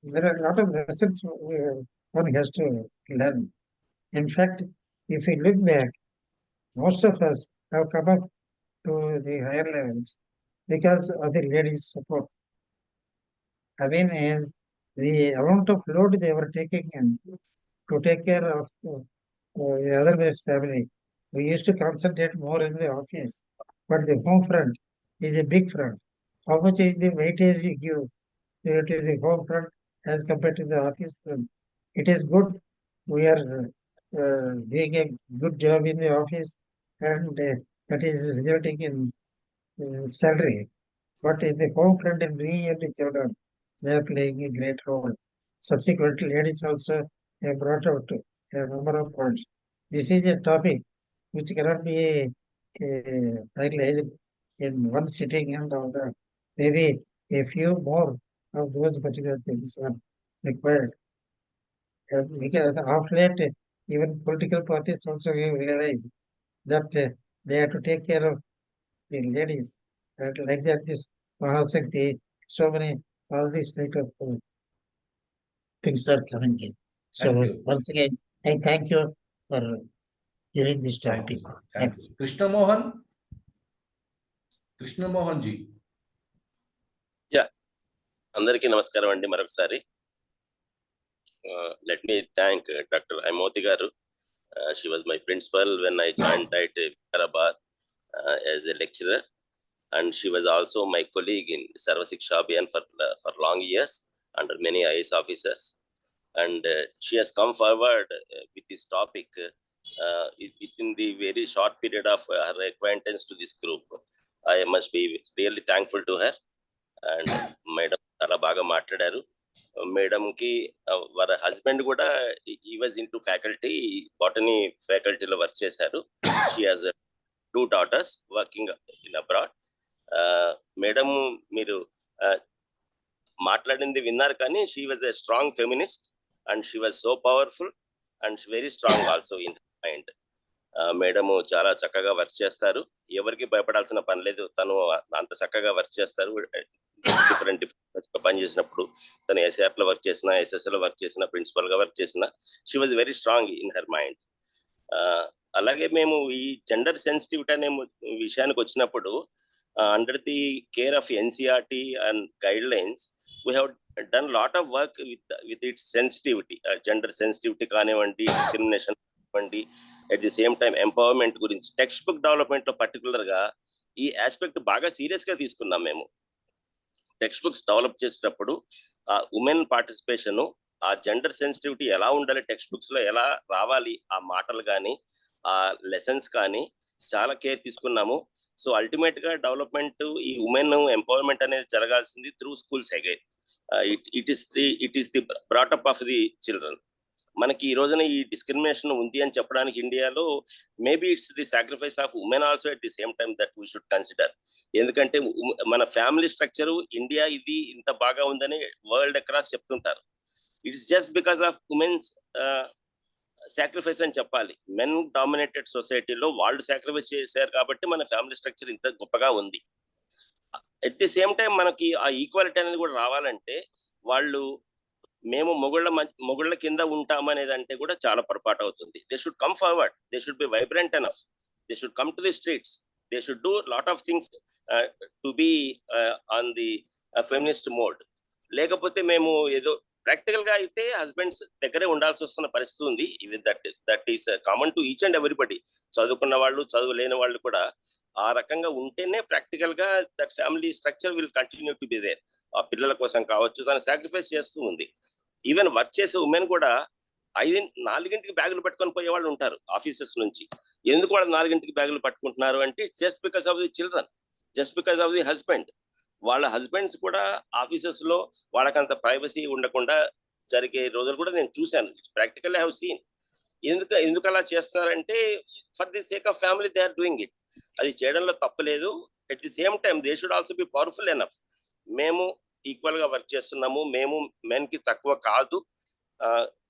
there are a lot of lessons one has to learn. In fact, if we look back, most of us have come up to the higher levels because of the ladies' support. I mean, the amount of load they were taking in to take care of the otherwise family. We used to concentrate more in the office, but the home front is a big front. How much is the weightage you give to the home front as compared to the office front? It is good. We are doing a good job in the office, and that is resulting in salary. But in the home front and bringing up the children, they are playing a great role. Subsequently, ladies also have brought out a number of points. This is a topic which cannot be finalized in one sitting and all that. Maybe a few more of those particular things are required. Because of late, even political parties also have realized that they have to take care of the ladies. And like that, this Mahashakti, so many, all these type of things are coming in. So once again, I thank you for giving this topic. Thanks. Krishna Mohan ji. Yeah. Andariki namaskaram andi marokasari. Let me thank Dr. Haimavathy garu. She was my principal when I joined at Vikarabad as a lecturer, and she was also my colleague in Sarva Shiksha Abhiyan for long years under many IAS officers. And she has come forward with this topic in the very short period of her acquaintance to this group. I must be really thankful to her. And Madam చాలా బాగా మాట్లాడారు. Madam కి వారి husband కూడా ఈ was in to faculty, botany ఫ్యాకల్టీలో work చేశారు. She has 2 daughters working in abroad. Madam మీరు మాట్లాడింది విన్నారు, కానీ she was a strong feminist and she was so powerful and very strong also in mind. Madam చాలా చక్కగా వర్క్ చేస్తారు, ఎవరికి భయపడాల్సిన పని లేదు. తను అంత చక్కగా వర్క్ చేస్తారు. డిఫరెంట్ పనిచేసినప్పుడు తను ఎస్ఆప్ లో వర్క్ చేసిన, ఎస్ఎస్ఎల్ లో వర్క్ చేసిన, ప్రిన్సిపల్ గా వర్క్ చేసిన, she was very strong in her mind. అలాగే మేము ఈ జెండర్ సెన్సిటివిటీ అనే విషయానికి వచ్చినప్పుడు under the care of NCERT and guide lines we have done lot of work with its sensitivity. Gender sensitivity కానివ్వండి, డిస్క్రిమినేషన్ కానివ్వండి, at the same time empowerment గురించి text book development లో పర్టికులర్ గా ఈ aspect బాగా సీరియస్ గా తీసుకున్నాం. మేము టెక్స్ట్ బుక్స్ డెవలప్ చేసేటప్పుడు ఆ ఉమెన్ పార్టిసిపేషన్, ఆ జెండర్ సెన్సిటివిటీ ఎలా ఉండాలి, టెక్స్ట్ బుక్స్ లో ఎలా రావాలి, ఆ మాటలు కానీ ఆ లెసన్స్ కానీ చాలా కేర్ తీసుకున్నాము. సో అల్టిమేట్ గా డెవలప్మెంట్, ఈ ఉమెన్ ఎంపవర్మెంట్ అనేది జరగాల్సింది through schools again. It is the brought up of the children. మనకి ఈ రోజున ఈ డిస్క్రిమినేషన్ ఉంది అని చెప్పడానికి ఇండియాలో maybe it's the sacrifice of women also at the same time that we should consider. ఎందుకంటే మన ఫ్యామిలీ స్ట్రక్చర్ ఇండియా ఇది ఇంత బాగా ఉందని వరల్డ్ అక్రాస్ చెప్తుంటారు. It's just because of women's sacrifice అని చెప్పాలి. మెన్ డామినేటెడ్ సొసైటీలో వాళ్ళు సాక్రిఫైస్ చేశారు కాబట్టి మన ఫ్యామిలీ స్ట్రక్చర్ ఇంత గొప్పగా ఉంది. అట్ ది సేమ్ టైం మనకి ఆ ఈక్వాలిటీ అనేది కూడా రావాలంటే వాళ్ళు మేము మొగుళ్ళ కింద ఉంటామనేది అంటే కూడా చాలా పొరపాటు అవుతుంది. They should come forward, they should B vibrant enough, they should come to the streets, they should do lot of things to be on the feminist mode. లేకపోతే మేము ఏదో ప్రాక్టికల్ గా అయితే హస్బెండ్స్ దగ్గరే ఉండాల్సి వస్తున్న పరిస్థితి ఉంది. That is common to each and everybody. చదువుకున్న వాళ్ళు, చదువు లేని వాళ్ళు కూడా ఆ రకంగా ఉంటేనే ప్రాక్టికల్ గా that family structure will continue to be there. ఆ పిల్లల కోసం కావచ్చు, తను సాక్రిఫైస్ చేస్తూ ఉంది. ఈవెన్ వర్క్ చేసే ఉమెన్ కూడా 4 బ్యాగులు పట్టుకొని పోయే వాళ్ళు ఉంటారు ఆఫీసెస్ నుంచి. ఎందుకు వాళ్ళు 4 బ్యాగులు పట్టుకుంటున్నారు అంటే just because of the children, just because of the husband. వాళ్ళ హస్బెండ్స్ కూడా ఆఫీసెస్ లో వాళ్ళకంత ప్రైవసీ ఉండకుండా జరిగే రోజులు కూడా నేను చూశాను. Practical I have seen. ఎందుకు అలా చేస్తున్నారంటే for the sake of family they are doing it. అది చేయడంలో తప్పలేదు. At the same time they should also be powerful enough. మేము ఈక్వల్ గా వర్క్ చేస్తున్నాము, మేము మెన్ కి తక్కువ కాదు.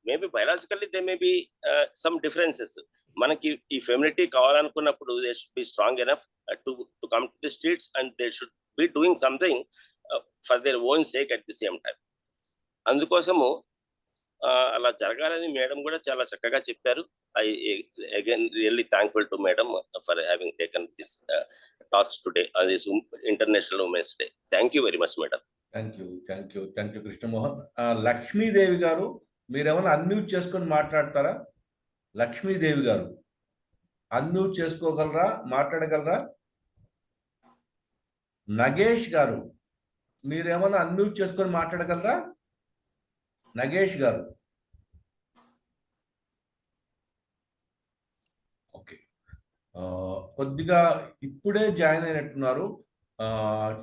Maybe biologically they may be some differences. మనకి ఈ ఫెమినిటీ కావాలనుకున్నప్పుడు they should be strong enough to come to the streets and they should be doing something for their own sake at the same time. అందుకోసము అలా జరగాలని madam కూడా చాలా చక్కగా చెప్పారు. I again really thankful to madam for having taken this task today on this international women's day. Thank you very much madam. Thank you Krishnamohan. Lakshmidevi garu మీరేమైనా unmute చేసుకొని మాట్లాడతారా? లక్ష్మీదేవి గారు అన్మ్యూట్ చేసుకోగలరా, మాట్లాడగలరా? నగేష్ గారు మీరేమైనా అన్మ్యూట్ చేసుకొని మాట్లాడగలరా? నగేష్ గారు ఓకే. కొద్దిగా ఇప్పుడే జాయిన్ అయినట్టున్నారు.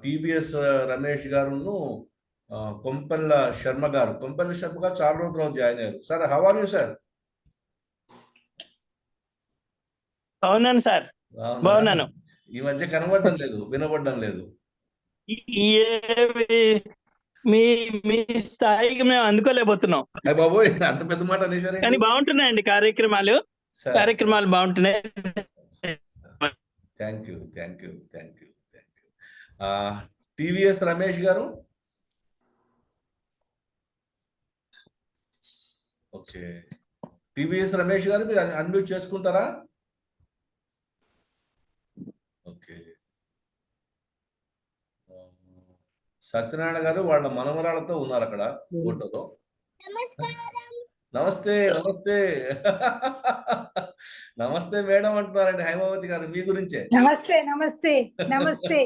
టీవీఎస్ రమేష్ గారును కొంపెల్ల శర్మ గారు చాలా రోజులు జాయిన్ అయ్యారు. Sir, how are you sir? అవునాను సార్, బాగున్నాను. ఈ మధ్య కనబడడం లేదు, వినబడడం లేదు. మీ స్థాయికి మేము అందుకోలేకపోతున్నాం. బాబోయ్, అంత పెద్ద మాట అనేసారు. కానీ బాగుంటున్నాయండి కార్యక్రమాలు బాగుంటున్నాయి. Thank you. టీవీఎస్ రమేష్ గారు ఓకే. టీవీఎస్ రమేష్ గారు మీరు అన్మ్యూట్ చేసుకుంటారా? ఓకే. సత్యనారాయణ గారు వాళ్ళ మనవరాలతో ఉన్నారు అక్కడ ఫోటోలో. నమస్తే నమస్తే మేడం అంటున్నారండి హైమావతి గారు మీ గురించే. నమస్తే.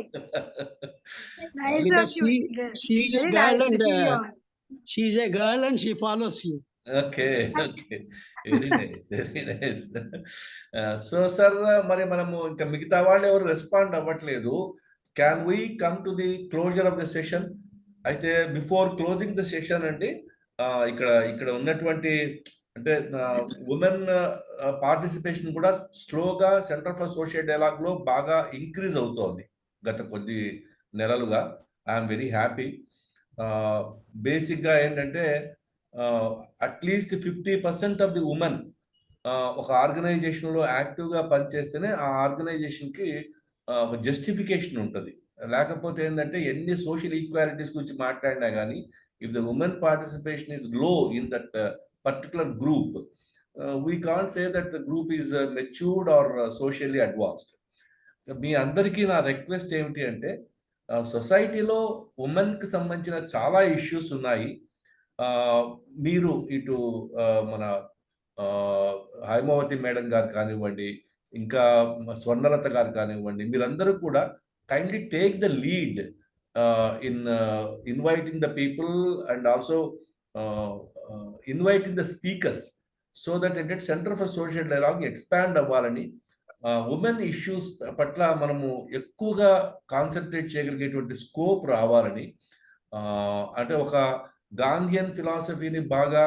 She's a girl and she follows you. Okay. Very nice. So sir, మరి మనము ఇంకా మిగతా వాళ్ళు ఎవరు రెస్పాండ్ అవ్వట్లేదు. Can we come to the closure of the session? అయితే బిఫోర్ క్లోజింగ్ ద సెషన్ అండి, ఇక్కడ ఇక్కడ ఉన్నటువంటి అంటే ఉమెన్ పార్టిసిపేషన్ కూడా స్లోగా సెంటర్ ఫర్ సోషల్ డైలాగ్ లో బాగా ఇంక్రీజ్ అవుతోంది గత కొద్ది నెలలుగా. I'm very happy. బేసిక్గా ఏంటంటే అట్లీస్ట్ 50% ఆఫ్ ది ఉమెన్ ఒక ఆర్గనైజేషన్లో యాక్టివ్గా పనిచేస్తేనే ఆ ఆర్గనైజేషన్కి ఒక జస్టిఫికేషన్ ఉంటుంది. లేకపోతే ఏంటంటే ఎన్ని సోషల్ ఈక్వాలిటీస్ గురించి మాట్లాడినా కానీ if the women participation is low in that particular group, we can't say that the group is matured or socially advanced. మీ అందరికీ నా రిక్వెస్ట్ ఏమిటి అంటే, సొసైటీలో ఉమెన్కి సంబంధించిన చాలా ఇష్యూస్ ఉన్నాయి. మీరు ఇటు మన హైమావతి మేడం గారు కానివ్వండి, ఇంకా స్వర్ణలత గారు కానివ్వండి, మీరందరూ కూడా kindly take the lead in inviting the people and also inviting the speakers so that it Center for Social Dialogue expand అవ్వాలని, ఉమెన్ ఇష్యూస్ పట్ల మనము ఎక్కువగా కాన్సన్ట్రేట్ చేయగలిగేటువంటి స్కోప్ రావాలని, అంటే ఒక గాంధీయన్ ఫిలాసఫీని బాగా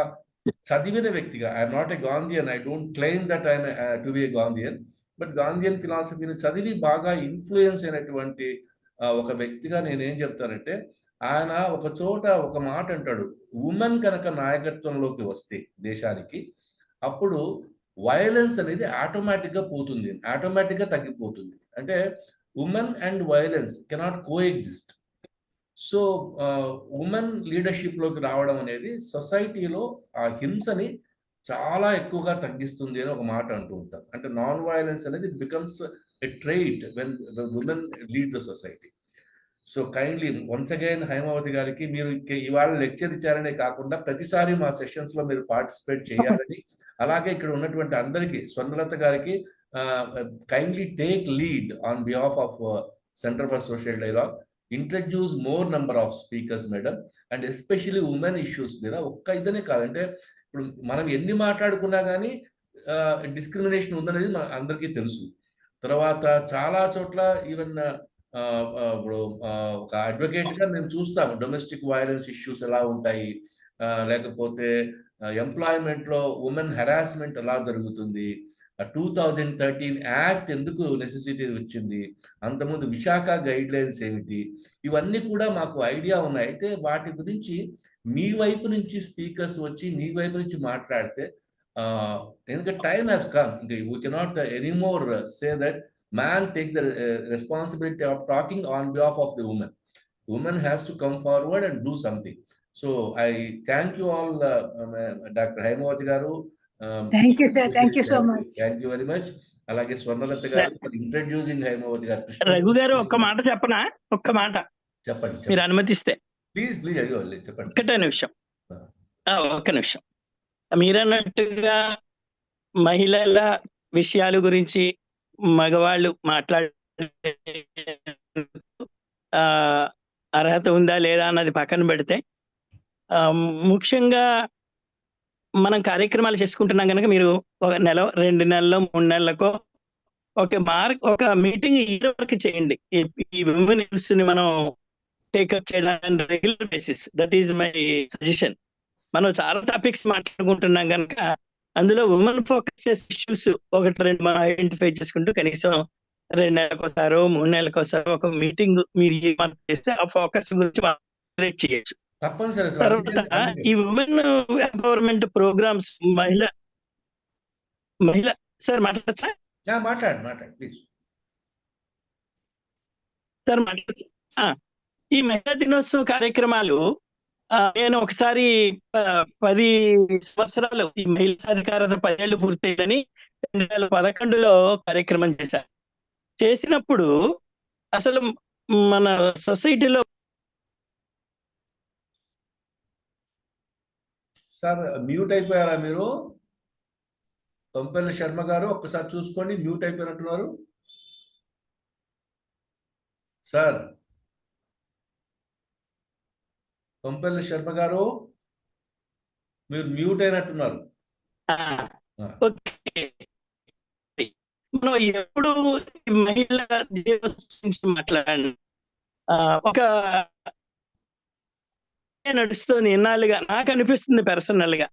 చదివిన వ్యక్తిగా, I'm not a Gandhian, I don't claim that I'm to be a Gandhian, but Gandhian ఫిలాసఫీని చదివి బాగా ఇన్ఫ్లుయెన్స్ అయినటువంటి ఒక వ్యక్తిగా నేనేం చెప్తానంటే, ఆయన ఒక చోట ఒక మాట అంటాడు, ఉమెన్ కనుక నాయకత్వంలోకి వస్తే దేశానికి అప్పుడు వైలెన్స్ అనేది ఆటోమేటిక్గా పోతుంది, ఆటోమేటిక్గా తగ్గిపోతుంది. అంటే women and violence cannot coexist. So women లీడర్షిప్లోకి రావడం అనేది సొసైటీలో ఆ హింసని చాలా ఎక్కువగా తగ్గిస్తుంది అని ఒక మాట అంటూ ఉంటారు. అంటే నాన్ వైలెన్స్ అనేది becomes a trait when the women lead the society. So kindly once again Haimavathi గారికి, మీరు ఇవాళ లెక్చర్ ఇచ్చారనే కాకుండా ప్రతిసారి మా సెషన్స్ లో మీరు పార్టిసిపేట్ చేయాలని, అలాగే ఇక్కడ ఉన్నటువంటి అందరికీ, స్వర్ణలత గారికి kindly take lead on behalf of centre for social dialogue, introduce more number of speakers madam, and especially women issues మీద. ఒక్క ఇదనే కాదంటే ఇప్పుడు మనం ఎన్ని మాట్లాడుకున్నా కానీ డిస్క్రిమినేషన్ ఉందనేది మన అందరికీ తెలుసు. తర్వాత చాలా చోట్ల ఈవెన్ ఇప్పుడు ఒక అడ్వకేట్గా మేము చూస్తాము డొమెస్టిక్ వైలెన్స్ ఇష్యూస్ ఎలా ఉంటాయి, లేకపోతే ఎంప్లాయ్మెంట్లో ఉమెన్ హెరాస్మెంట్ ఎలా జరుగుతుంది, 2013 యాక్ట్ ఎందుకు నెసెసిటీ వచ్చింది, అంతకుముందు విశాఖ గైడ్ లైన్స్ ఏమిటి, ఇవన్నీ కూడా మాకు ఐడియా ఉన్నాయి. అయితే వాటి గురించి మీ వైపు నుంచి స్పీకర్స్ వచ్చి మీ వైపు నుంచి మాట్లాడితే, ఎందుకంటే టైమ్ హ్యాస్ కమ్, ఇంకా we cannot anymore say that man take the responsibility of talking on behalf of the women. Women has to come forward and do something. So I thank you all, doctor Haimavathi గారు. Thank you, sir. Thank you so much. Thank you very much. అలాగే స్వర్ణలత గారు introducing Haimavathi గారు. రఘు గారు ఒక్క మాట చెప్పనా? ఒక్క మాట చెప్పండి, మీరు అనుమతిస్తే. Please please. అయ్యో చెప్పండి. ఒక్క నిమిషం. మీరన్నట్టుగా మహిళల విషయాల గురించి మగవాళ్ళు మాట్లాడే అర్హత ఉందా లేదా అన్నది పక్కన పెడితే, ముఖ్యంగా మనం కార్యక్రమాలు చేసుకుంటున్నాం కనుక మీరు ఒక నెల, 2 నెలల్లో, 3 నెలలకో ఒక మీటింగ్ ఇయర్ వరకు చేయండి. ఈ విమెన్ ఇష్యూస్ ని మనం టేకప్ చేయడానికి regular basis. That is my suggestion. మనం చాలా టాపిక్స్ మాట్లాడుకుంటున్నాం కనుక అందులో ఉమెన్ ఫోకస్ చేసే ఇష్యూస్ 1-2 మనం ఐడెంటిఫై చేసుకుంటూ కనీసం 2 నెలలకోసారో 3 నెలలకోసారో ఒక మీటింగ్ మీరు చేస్తే ఆ ఫోకస్ గురించి మాట్లాడేట్ చేయొచ్చు. తప్పనిసరి. తర్వాత ఈ ఉమెన్ ఎంపవర్మెంట్ ప్రోగ్రామ్స్ మహిళ సార్ మాట్లాడచ్చా? మాట్లాడు ప్లీజ్ సార్ మాట్లాడచ్చు. ఈ మహిళా దినోత్సవ కార్యక్రమాలు నేను ఒకసారి 10 సంవత్సరాలు ఈ మహిళా సాధికారత 10 ఏళ్ళు పూర్తయిందని 2011లో కార్యక్రమం చేశారు. చేసినప్పుడు అసలు మన సొసైటీలో సార్ మ్యూట్ అయిపోయారా మీరు? కొంపెల్లి శర్మ గారు ఒక్కసారి చూసుకోండి, మ్యూట్ అయిపోయినట్టున్నారు సార్. కొంపెల్లి శర్మ గారు మీరు మ్యూట్ అయినట్టున్నారు. మనం ఎప్పుడు మహిళ గురించి మాట్లాడండి. ఒక నడుస్తుంది ఇన్నాళ్ళుగా. నాకు అనిపిస్తుంది పర్సనల్గా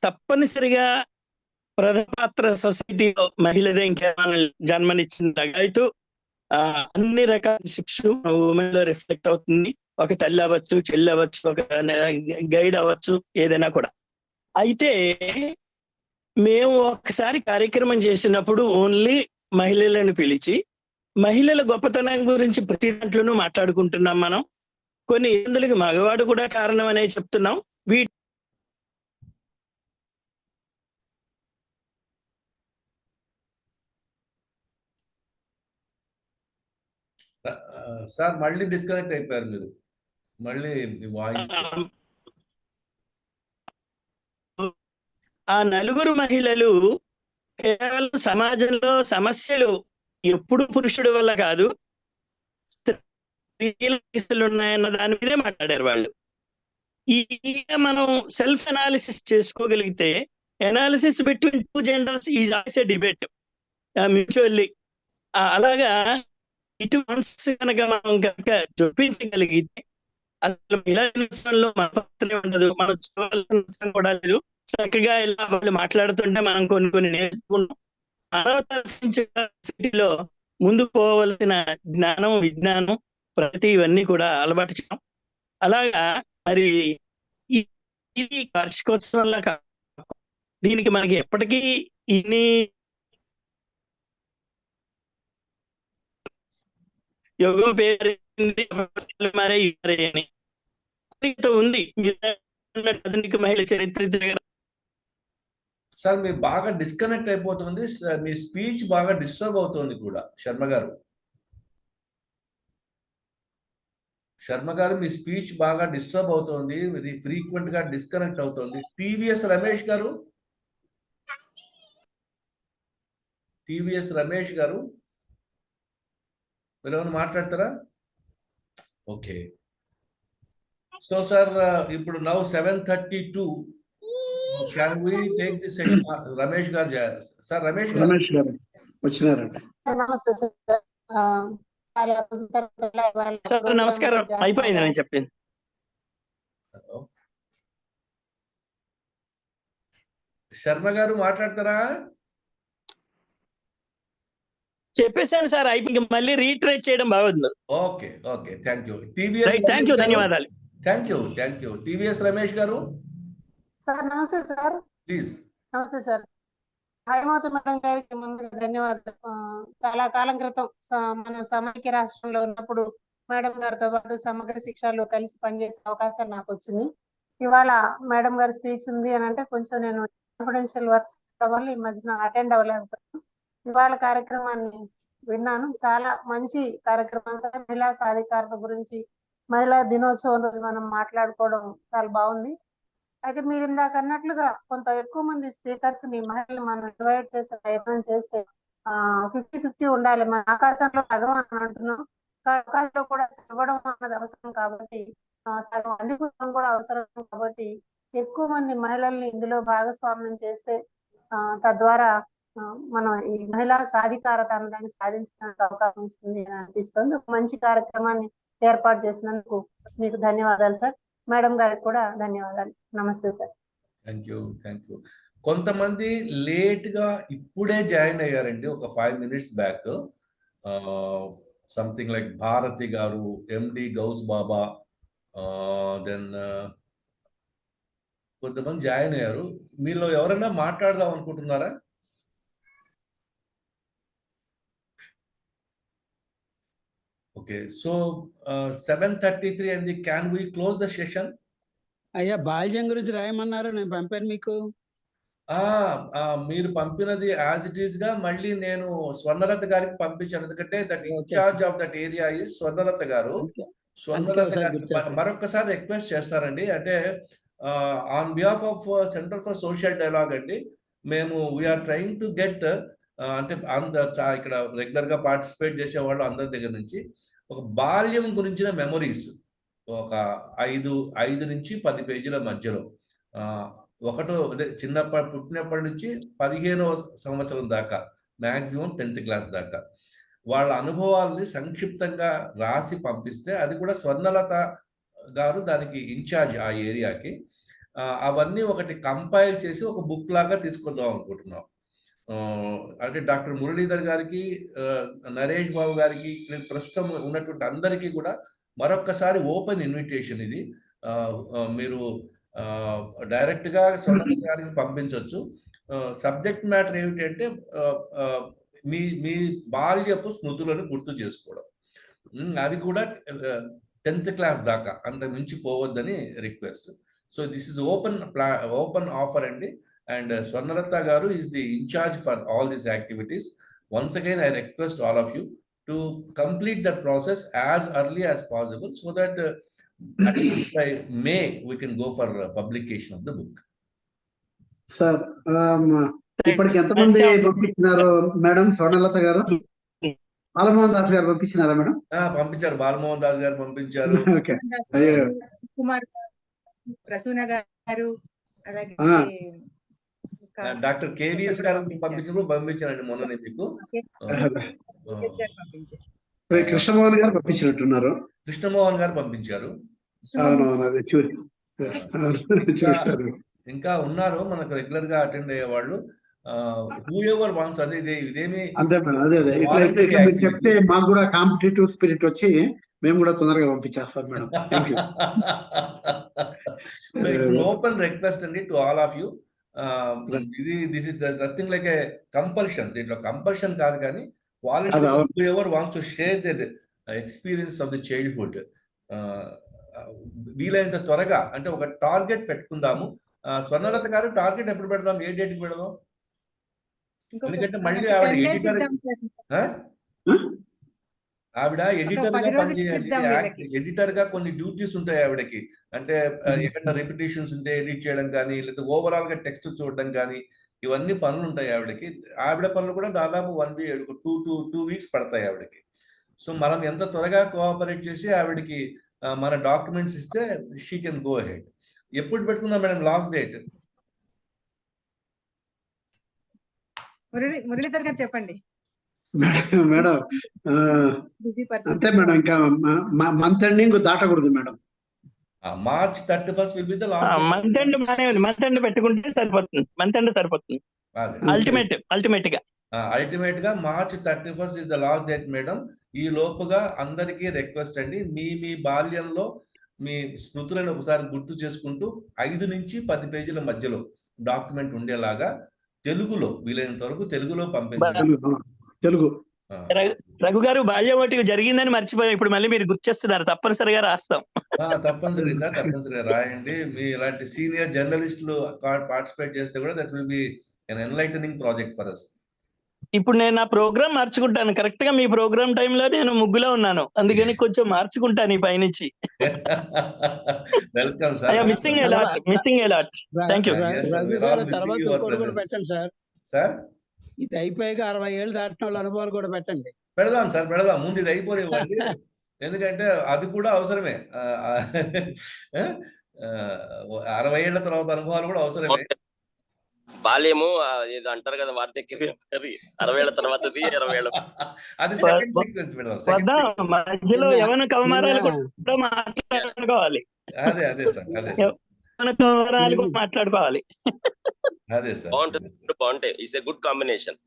తప్పనిసరిగా ప్రథమ పాత్ర సొసైటీలో మహిళదే ఇంకేమైనా జన్మనిచ్చింది. అన్ని రకాల శిక్ష ఉమెన్ లో రిఫ్లెక్ట్ అవుతుంది. ఒక తల్లి అవ్వచ్చు, చెల్లి అవ్వచ్చు, ఒక గైడ్ అవ్వచ్చు, ఏదైనా కూడా. అయితే మేము ఒకసారి కార్యక్రమం చేసినప్పుడు ఓన్లీ మహిళలను పిలిచి మహిళల గొప్పతనం గురించి ప్రతి దాంట్లోనూ మాట్లాడుకుంటున్నాం. మనం కొన్ని ఇబ్బందులకి మగవాడు కూడా కారణం అనే చెప్తున్నాం. సార్ మళ్ళీ డిస్కనెక్ట్ అయిపోయారు మీరు. మళ్ళీ వాయిస్ ఆ నలుగురు మహిళలు కేవలం సమాజంలో సమస్యలు ఎప్పుడు పురుషుడి వల్ల కాదు, స్త్రీల కేసులు ఉన్నాయన్న దాని మీదే మాట్లాడారు వాళ్ళు. ఈ మనం సెల్ఫ్ అనాలిసిస్ చేసుకోగలిగితే analysis between 2 genders is also a debate mutually. అలాగా ఇటు కనుక మనం కనుక చూపించగలిగితే అసలు మహిళా దినోత్సవంలో మన పాత్రే ఉండదు, మనం చూడాల్సిన అవసరం కూడా లేదు. చక్కగా ఇలా వాళ్ళు మాట్లాడుతుంటే మనం కొన్ని నేర్చుకున్నాం. మానవతలో ముందుకు పోవలసిన జ్ఞానం, విజ్ఞానం, ప్రతి ఇవన్నీ కూడా అలవాటు చేయడం. అలాగా మరి ఇది వార్షికోత్సవంలా దీనికి మనకి ఎప్పటికీ ఇన్ని యోగం పేరు ఉంది. మహిళ చరిత్ర సార్ మీరు బాగా డిస్కనెక్ట్ అయిపోతుంది. మీ స్పీచ్ బాగా డిస్టర్బ్ అవుతుంది కూడా. శర్మ గారు మీ స్పీచ్ బాగా డిస్టర్బ్ అవుతుంది, ఇది ఫ్రీక్వెంట్ గా డిస్కనెక్ట్ అవుతుంది. టీవీఎస్ రమేష్ గారు మీరు ఏమైనా మాట్లాడతారా? ఓకే. సో సార్ ఇప్పుడు now 7:32. Can we take this session? Ramesh garu sir, Ramesh గారు వచ్చినారంట. నమస్తే సార్. నమస్కారం. అయిపోయింది నేను చెప్పింది. శర్మ గారు మాట్లాడతారా? చెప్పేసాను సార్, అయిపోయి మళ్ళీ రీట్రేట్ చేయడం బాగుంది. Okay, thank you. TVS thank you, ధన్యవాదాలు. Thank you. TVS Ramesh garu sir. నమస్తే సార్. ప్లీజ్. నమస్తే సార్. హైమవతి మేడం గారికి ముందుగా ధన్యవాదాలు. చాలా కాలం క్రితం మనం సమైక్య రాష్ట్రంలో ఉన్నప్పుడు మేడం గారితో పాటు సమగ్ర శిక్షలో కలిసి పనిచేసే అవకాశం నాకు వచ్చింది. ఇవాళ మేడం గారి స్పీచ్ ఉంది అని అంటే కొంచెం నేను కాన్ఫిడెన్షియల్ వర్క్స్ వల్ల ఈ మధ్యన అటెండ్ అవ్వలేకపోయాను. ఇవాళ కార్యక్రమాన్ని విన్నాను. చాలా మంచి కార్యక్రమం సార్. మహిళా సాధికారత గురించి మహిళా దినోత్సవం రోజు మనం మాట్లాడుకోవడం చాలా బాగుంది. అయితే మీరు ఇందాక అన్నట్లుగా కొంత ఎక్కువ మంది స్పీకర్స్ ని మహిళలు మనం ఇన్వైట్ చేసే ప్రయత్నం చేస్తే 50-50 ఉండాలి. మన ఆకాశంలో సగం అని అంటున్నాం, ఆకాశంలో కూడా ఇవ్వడం అన్నది అవసరం కాబట్టి సగం అందిపుతం కూడా అవసరం కాబట్టి ఎక్కువ మంది మహిళల్ని ఇందులో భాగస్వామ్యం చేస్తే తద్వారా మనం ఈ మహిళా సాధికారత అన్నదాన్ని సాధించడానికి అవకాశం వస్తుంది అని అనిపిస్తుంది. ఒక మంచి కార్యక్రమాన్ని ఏర్పాటు చేసినందుకు మీకు ధన్యవాదాలు సార్. మేడం గారికి కూడా ధన్యవాదాలు. నమస్తే సార్. Thank you. కొంతమంది లేట్ గా ఇప్పుడే జాయిన్ అయ్యారండి. ఒక 5 minutes back something like Bharathi గారు, ఎండి గౌస్ బాబా, దెన్ కొంతమంది జాయిన్ అయ్యారు. మీలో ఎవరైనా మాట్లాడదాం అనుకుంటున్నారా? ఓకే. సో 7:33 అండి. Can we close the session? అయ్యా, బాల్యం గురించి రాయమన్నారు, నేను పంపాను మీకు. మీరు పంపినది యాజ్ ఇట్ ఈస్ గా మళ్ళీ నేను స్వర్ణలత గారికి పంపించాను. ఎందుకంటే that in-charge of that area is Swarnalatha గారు. స్వర్ణలత గారికి మరొకసారి రిక్వెస్ట్ చేస్తారండి. అంటే on behalf of centre for social dialogue అండి, మేము వీఆర్ ట్రైంగ్ టు గెట్ అంటే ఇక్కడ రెగ్యులర్ గా పార్టిసిపేట్ చేసేవాళ్ళు అందరి దగ్గర నుంచి ఒక బాల్యం గురించిన మెమొరీస్ ఒక 5 నుంచి 10 పేజీల మధ్యలో, ఒకటో అదే పుట్టినప్పటి నుంచి 15వ సంవత్సరం దాకా, మాక్సిమం 10th క్లాస్ దాకా వాళ్ళ అనుభవాల్ని సంక్షిప్తంగా రాసి పంపిస్తే అది కూడా స్వర్ణలత గారు దానికి ఇన్ఛార్జ్ ఆ ఏరియాకి. అవన్నీ ఒకటి కంపైల్ చేసి ఒక బుక్ లాగా తీసుకొద్దాం అనుకుంటున్నాం. అంటే డాక్టర్ మురళీధర్ గారికి, నరేష్ బాబు గారికి, ప్రస్తుతం ఉన్నటువంటి అందరికీ కూడా మరొక్కసారి ఓపెన్ ఇన్విటేషన్ ఇది. మీరు డైరెక్ట్గా స్వర్ణలత గారికి పంపించవచ్చు. సబ్జెక్ట్ మ్యాటర్ ఏమిటంటే మీ మీ బాల్యపు స్మృతులను గుర్తు చేసుకోవడం. అది కూడా 10th క్లాస్ దాకా, అంత మించి పోవద్దని request. So this is open offer అండి. And Swarnalata Garu is the in charge for all these activities. Once again, I request all of you to complete that process as early as possible, so that at least by May we can go for publication of the book. Sir ఇప్పటికి ఎంతమంది పంపించినారు madam? Swarnalatha గారు, బాలమోహన్ దాస్ గారు పంపించినారా madam? పంపించారు, బాలమోహన్ దాస్ గారు పంపించారు. కుమార్ ప్రసూన గారు, doctor KVS గారు పంపించారండి మొన్ననే మీకు. కృష్ణమోహన్ గారు పంపించినట్టున్నారు. కృష్ణమోహన్ గారు పంపించారు. ఇంకా ఉన్నారు మనకు రెగ్యులర్ గా అటెండ్ అయ్యే వాళ్ళు. హూఎవర్ వాంట్స్, అదే ఇదేమి అంతే మేడం. అదే చెప్తే మాకు కూడా కాంపిటేటివ్ స్పిరిట్ వచ్చి మేము కూడా తొందరగా పంపించేస్తాం madam. Thank you. So it's open request అండి to all of you. This is nothing like a compulsion. దీంట్లో కంపల్షన్ కాదు, కానీ whoever wants to share their experience of the childhood, వీలైనంత త్వరగా, అంటే ఒక టార్గెట్ పెట్టుకుందాము. స్వర్ణలత గారు, టార్గెట్ ఎప్పుడు పెడదాం, ఏ డేట్కి పెడదాం? ఎందుకంటే మళ్ళీ ఆవిడ ఎడిటర్ గా పనిచేయాలి. ఎడిటర్ గా కొన్ని డ్యూటీస్ ఉంటాయి ఆవిడకి. అంటే ఏమైనా రిపిటేషన్స్ ఉంటే ఎడిట్ చేయడం కానీ, లేదా ఓవరాల్ గా టెక్స్ట్ చూడడం కానీ, ఇవన్నీ పనులు ఉంటాయి ఆవిడకి. ఆవిడ పనులు కూడా దాదాపు 1 week 2 weeks పడతాయి ఆవిడకి. సో మనం ఎంత త్వరగా కోఆపరేట్ చేసి ఆవిడకి మన డాక్యుమెంట్స్ ఇస్తే షీ కెన్ గో అహెడ్. ఎప్పుడు పెట్టుకుందాం మేడం లాస్ట్ డేట్? మురళీధర్ గారు చెప్పండి. మేడం అంతే మేడం, ఇంకా మంత్ ఎండింగ్ దాటకూడదు madam. March 31st will be the last. Month end పెట్టుకుంటే సరిపోతుంది. Month end ultimate. అల్టిమేట్ గా March 31st is the last date madam. ఈ లోపుగా అందరికీ రిక్వెస్ట్ అండి, మీ బాల్యంలో మీ స్మృతులను ఒకసారి గుర్తు చేసుకుంటూ 5 నుంచి 10 పేజీల మధ్యలో డాక్యుమెంట్ ఉండేలాగా తెలుగులో, వీలైనంత వరకు తెలుగులో పంపించండి. తెలుగు రఘు గారు, బాల్యం ఒకటి జరిగిందని మర్చిపోయాం, ఇప్పుడు మళ్ళీ మీరు గుర్తు చేస్తున్నారు. తప్పనిసరిగా రాస్తాం. తప్పనిసరిగా సార్, తప్పనిసరిగా రాయండి. మీ ఇలాంటి సీనియర్ జర్నలిస్టులు పార్టిసిపేట్ చేస్తే కూడా that will be an enlightening project for us. ఇప్పుడు నేను నా ప్రోగ్రామ్ మార్చుకుంటాను. కరెక్ట్ గా మీ ప్రోగ్రామ్ టైంలో నేను ముగ్గులో ఉన్నాను, అందుకని కొంచెం మార్చుకుంటాను ఈ పైనుంచి. Welcome sir. Missing a lot. Thank you. పెట్టండి సార్. ఇది అయిపోయాక 60 ఏళ్ళు దాటిన వాళ్ళ అనుభవాలు కూడా పెట్టండి. పెడదాం సార్, పెడదాం. ముందు ఇది అయిపోనివ్వండి, ఎందుకంటే అది కూడా అవసరమే. 60 ఏళ్ల తర్వాత అనుభవాలు కూడా అవసరమే. బాల్యము ఏదో అంటారు కదా, వార్ధక్యం 60 ఏళ్ల తర్వాత 20 ఏళ్ళ అది సెకండ్ సీక్వెన్స్ పెడదాం. మధ్యలో యవ్వన కౌమారాలు కూడా మాట్లాడుకోవాలి. అదే సార్, యవ్వన కౌమారాలు మాట్లాడుకోవాలి. అదే సార్, బాగుంటాయి. It's a good combination.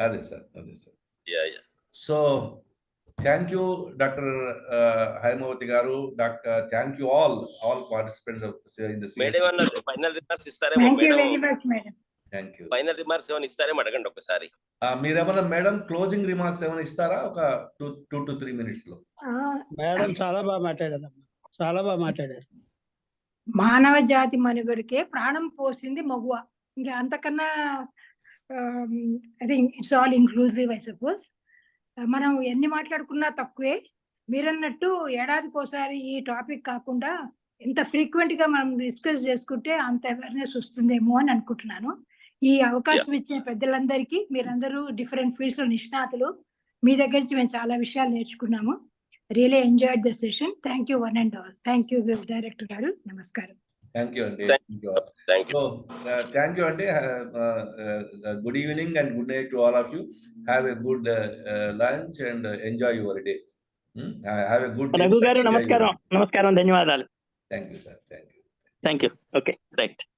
అదే sir. So thank you doctor Haimavathi garu. Thank you all participants in this. Madam final remarks ఇస్తారేమో madam? Thank you. Final remarks ఏమైనా ఇస్తారేమో అడగండి ఒకసారి. మీరేమన్నా మేడం క్లోజింగ్ రిమార్క్స్ ఏమైనా ఇస్తారా? ఒక 2 to 3 minutes లో. మేడం చాలా బాగా మాట్లాడారు. మానవ జాతి మనుగడకే ప్రాణం పోసింది మగువ. ఇంకా అంతకన్నా I think it's all inclusive. I suppose మనం ఎన్ని మాట్లాడుకున్నా తక్కువే. మీరన్నట్టు ఏడాదికోసారి ఈ టాపిక్ కాకుండా ఎంత ఫ్రీక్వెంట్ గా మనం డిస్కస్ చేసుకుంటే అంత అవేర్నెస్ వస్తుందేమో అని అనుకుంటున్నాను. ఈ అవకాశం ఇచ్చిన పెద్దలందరికీ, మీరందరూ డిఫరెంట్ ఫీల్డ్స్ లో నిష్ణాతులు, మీ దగ్గర నుంచి మేము చాలా విషయాలు నేర్చుకున్నాము. Really enjoyed the session. Thank you one and all. Thank you director గారు. నమస్కారం. థ్యాంక్ యూ అండి. Good evening and good night to all of you. Have a good lunch and enjoy your day. Have a good day. Raghu గారు నమస్కారం. ధన్యవాదాలు. Thank you sir, thank you. Thank you. Okay, right.